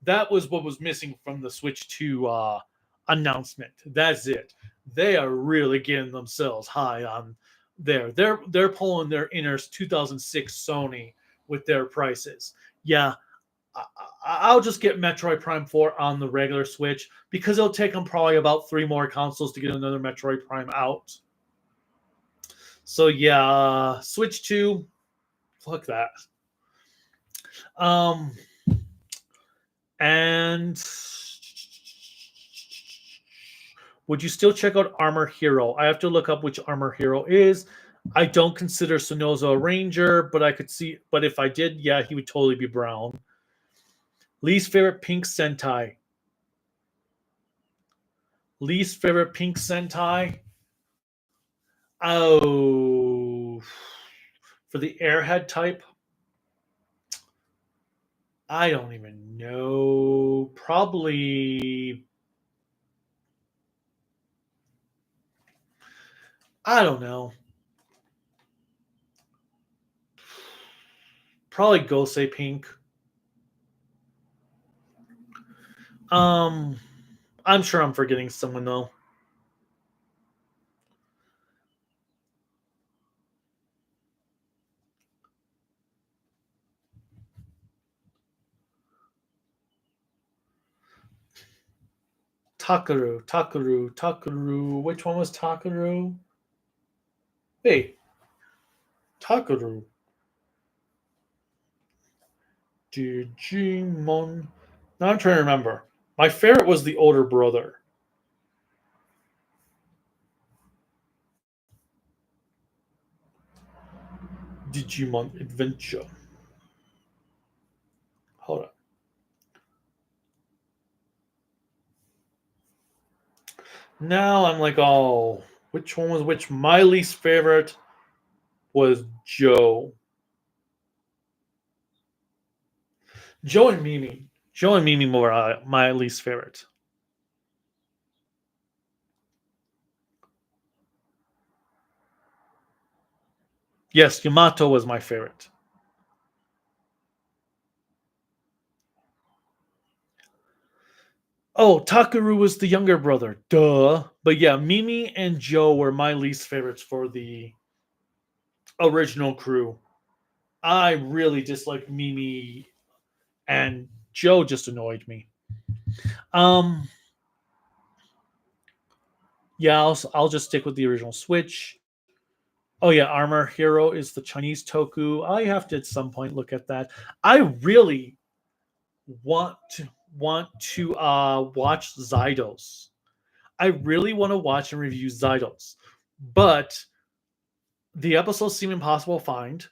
That was what was missing from the Switch 2 announcement. That's it. They are really getting themselves high on there. They're pulling their inner 2006 Sony with their prices. Yeah, I'll just get Metroid Prime 4 on the regular Switch because it'll take them probably about 3 more consoles to get another Metroid Prime out. So yeah, Switch 2, fuck that. Um, and would you still check out Armor Hero? I have to look up which Armor Hero is. I don't consider Sonozo a ranger, but I could see. But if I did, yeah, he would totally be brown. Least favorite pink Sentai. Least favorite pink Sentai. Oh, for the airhead type, I don't even know. Probably, I don't know. Probably Gosei Pink. Um, I'm sure I'm forgetting someone though. Takaru. Which one was Takaru? Wait, Takaru. Digimon. Now I'm trying to remember. My favorite was the older brother. Digimon Adventure. Hold on. Now I'm like, oh, which one was which? My least favorite was Joe. Joe and Mimi. Joe and Mimi were my least favorite. Yes, Yamato was my favorite. Oh, Takaru was the younger brother. Duh. But yeah, Mimi and Joe were my least favorites for the original crew. I really disliked Mimi, and Joe just annoyed me. Um, yeah, I'll just stick with the original Switch. Oh yeah, Armor Hero is the Chinese Toku. I have to at some point look at that. I really want to watch Zydos. I really want to watch and review Zydos, but the episodes seem impossible to find.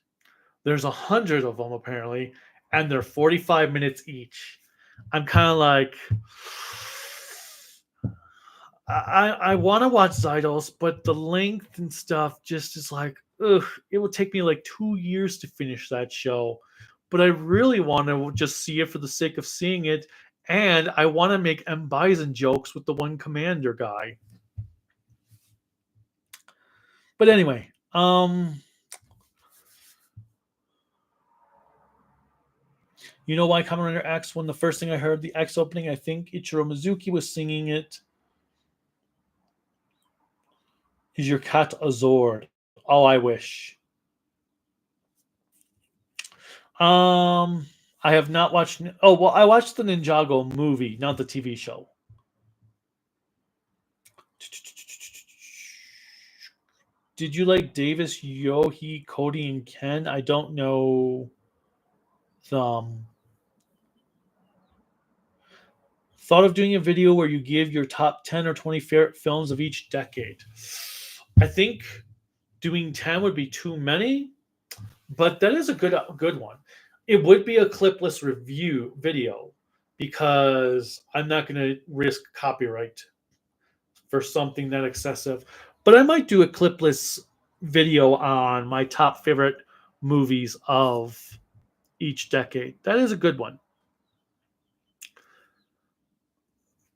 There's 100 of them apparently, and they're 45 minutes each. I'm kind of like, I want to watch Zydos, but the length and stuff just is like, ugh, it will take me like 2 years to finish that show. But I really want to just see it for the sake of seeing it, and I want to make M. Bison jokes with the one commander guy. But anyway, you know why Kamen Rider X? When the first thing I heard the X opening, I think Ichiro Mizuki was singing it. Is your cat a Zord? Oh, I wish. Um, I have not watched. Oh well, I watched the Ninjago movie, not the TV show. Did you like Davis, Yohi, Cody, and Ken? I don't know thought of doing a video where you give your top 10 or 20 favorite films of each decade. I think doing 10 would be too many, but that is a good one. It would be a clipless review video because I'm not going to risk copyright for something that excessive. But I might do a clipless video on my top favorite movies of each decade. That is a good one.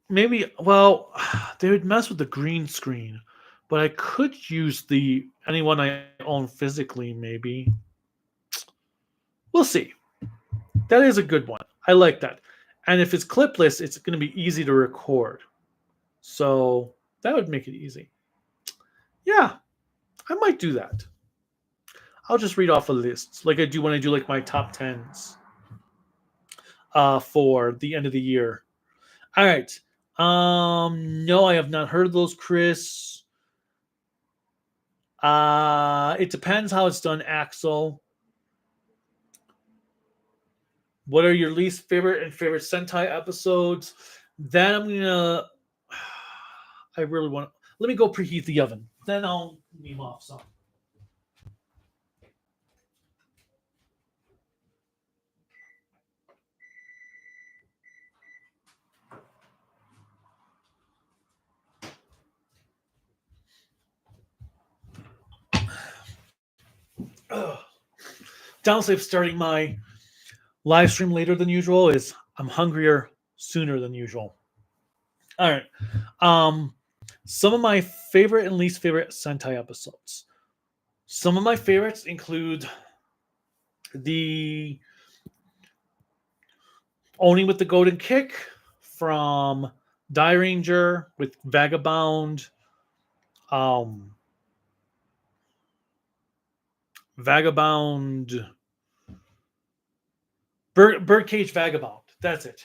Maybe, well, they would mess with the green screen, but I could use the anyone I own physically, maybe. We'll see. That is a good one. I like that. And if it's clipless, it's going to be easy to record. So that would make it easy. Yeah, I might do that. I'll just read off a list like I do when I do like my top tens for the end of the year. All right. No, I have not heard of those, Chris. It depends how it's done, Axel. What are your least favorite and favorite Sentai episodes? Then I'm gonna. I really want. Let me go preheat the oven. Then I'll name off some. Downside of starting my live stream later than usual is I'm hungrier sooner than usual. All right. Some of my favorite and least favorite Sentai episodes. Some of my favorites include the Oni with the Golden Kick from Die Ranger with Vagabond. Vagabond. Birdcage Vagabond. That's it.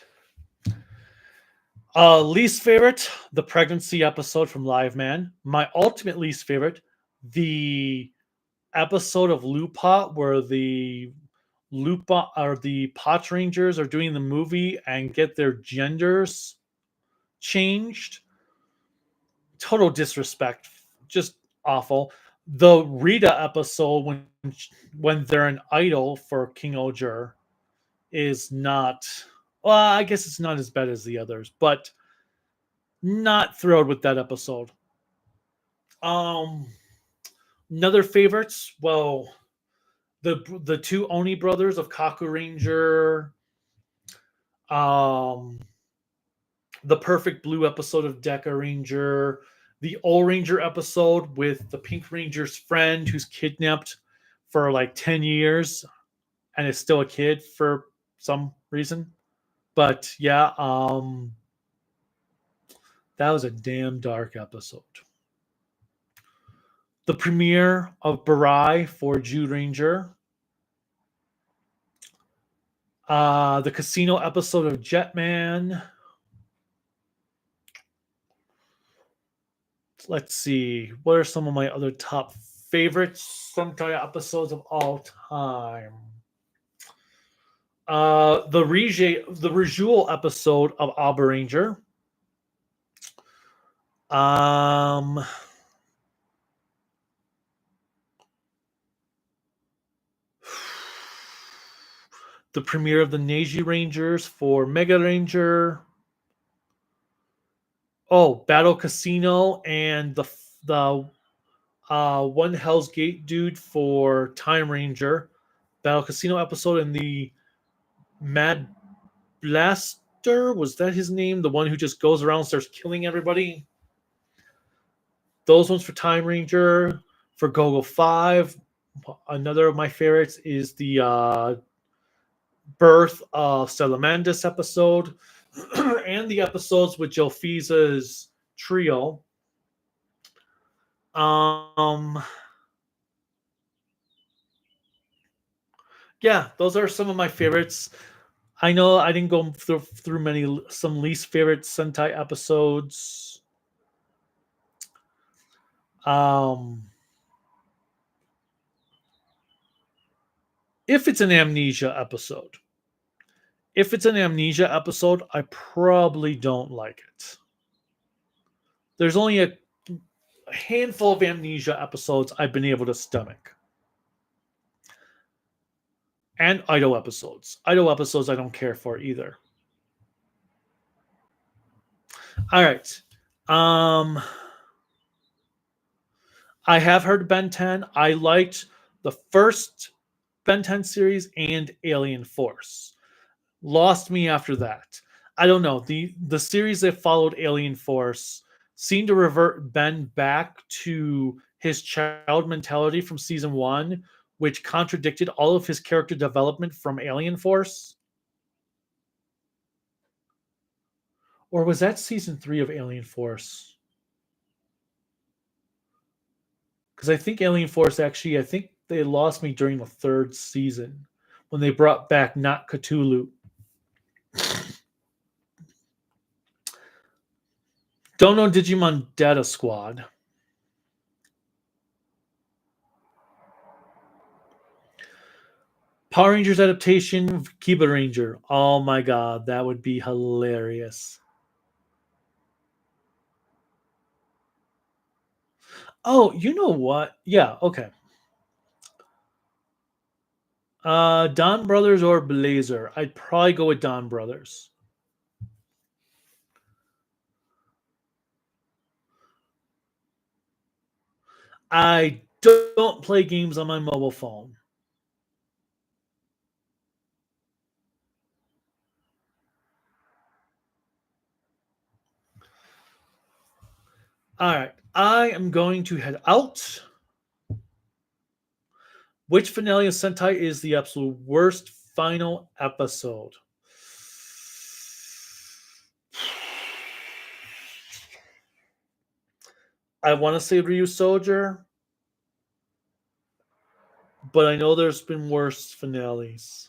Least favorite, the pregnancy episode from Live Man. My ultimate least favorite, the episode of Lupa where the Lupa or the Pot Rangers are doing the movie and get their genders changed. Total disrespect, just awful. The Rita episode when they're an idol for King Oger is not. Well, I guess it's not as bad as the others, but not thrilled with that episode. Um, Another favorites. Well, the two Oni brothers of Kaku Ranger. Um, the Perfect Blue episode of Deca Ranger. The Old Ranger episode with the Pink Ranger's friend who's kidnapped for like 10 years and is still a kid for some reason. But yeah, that was a damn dark episode. The premiere of Barai for Jude Ranger. The casino episode of Jetman. Let's see. What are some of my other top favorite Sentai episodes of all time? The Rejule episode of Alba Ranger. The premiere of the Neji Rangers for Mega Ranger. Oh, Battle Casino and the One Hell's Gate dude for Time Ranger. Battle Casino episode and the Mad Blaster, was that his name? The one who just goes around and starts killing everybody. Those ones for Time Ranger. For Gogo 5, another of my favorites is the Birth of Salamandus episode and the episodes with Jophiza's trio. Yeah, those are some of my favorites. I know I didn't go through some least favorite Sentai episodes. If it's an Amnesia episode, If it's an Amnesia episode, I probably don't like it. There's only a handful of Amnesia episodes I've been able to stomach. And Idol episodes. Idol episodes I don't care for either. All right. I have heard Ben 10. I liked the first Ben 10 series and Alien Force. Lost me after that. I don't know. The series that followed Alien Force seemed to revert Ben back to his child mentality from season 1, which contradicted all of his character development from Alien Force. Or was that season 3 of Alien Force? Because I think Alien Force actually, I think they lost me during the 3rd season when they brought back Not Cthulhu. Don't know Digimon Data Squad. Power Rangers adaptation of Kiba Ranger. Oh my god, that would be hilarious. Oh, you know what? Yeah, okay. Don Brothers or Blazer? I'd probably go with Don Brothers. I don't play games on my mobile phone. All right, I am going to head out. Which finale of Sentai is the absolute worst final episode? I want to say Ryu Soldier, but I know there's been worse finales.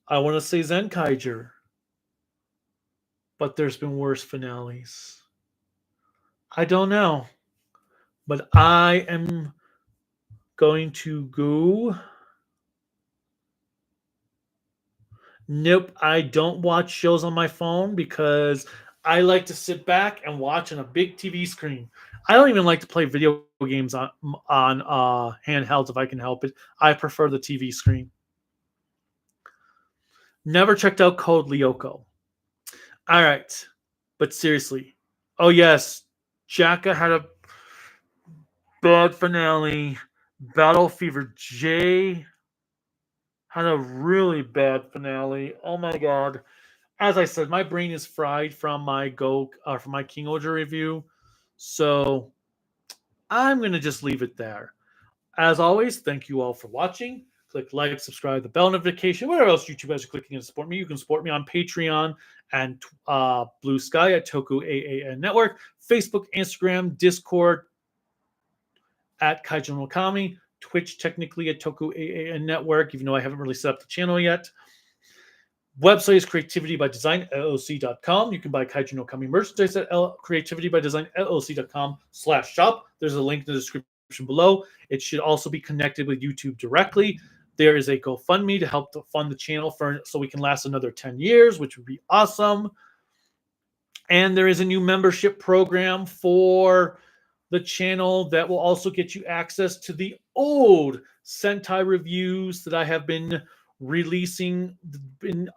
I want to say Zenkaiger, but there's been worse finales. I don't know, but I am going to go. Nope, I don't watch shows on my phone because I like to sit back and watch on a big TV screen. I don't even like to play video games on handhelds if I can help it. I prefer the TV screen. Never checked out Code Lyoko. All right, but seriously, oh yes, Jacka had a bad finale. Battle Fever J had a really bad finale. Oh my god. As I said, my brain is fried from my from my King Oja review. So I'm gonna just leave it there. As always, thank you all for watching. Click like, subscribe, the bell notification, whatever else YouTube guys are clicking to support me. You can support me on Patreon and Bluesky at tokuaannetwork, Network, Facebook, Instagram, Discord at Kaiju no Kami, Twitch technically at tokuaannetwork, Network, even though I haven't really set up the channel yet. Website is creativitybydesignllc.com. You can buy Kaiju no Kami merchandise at creativitybydesignllc.com/shop. There's a link in the description below. It should also be connected with YouTube directly. There is a GoFundMe to help to fund the channel so we can last another 10 years, which would be awesome. And there is a new membership program for the channel that will also get you access to the old Sentai reviews that I have been releasing, been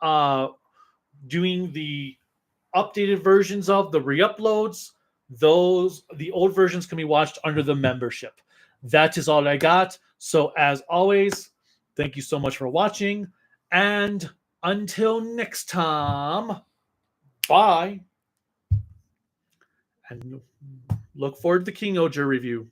doing the updated versions of the re-uploads. The old versions can be watched under the membership. That is all I got. So as always, thank you so much for watching, and until next time, bye. And look forward to the King Oja review.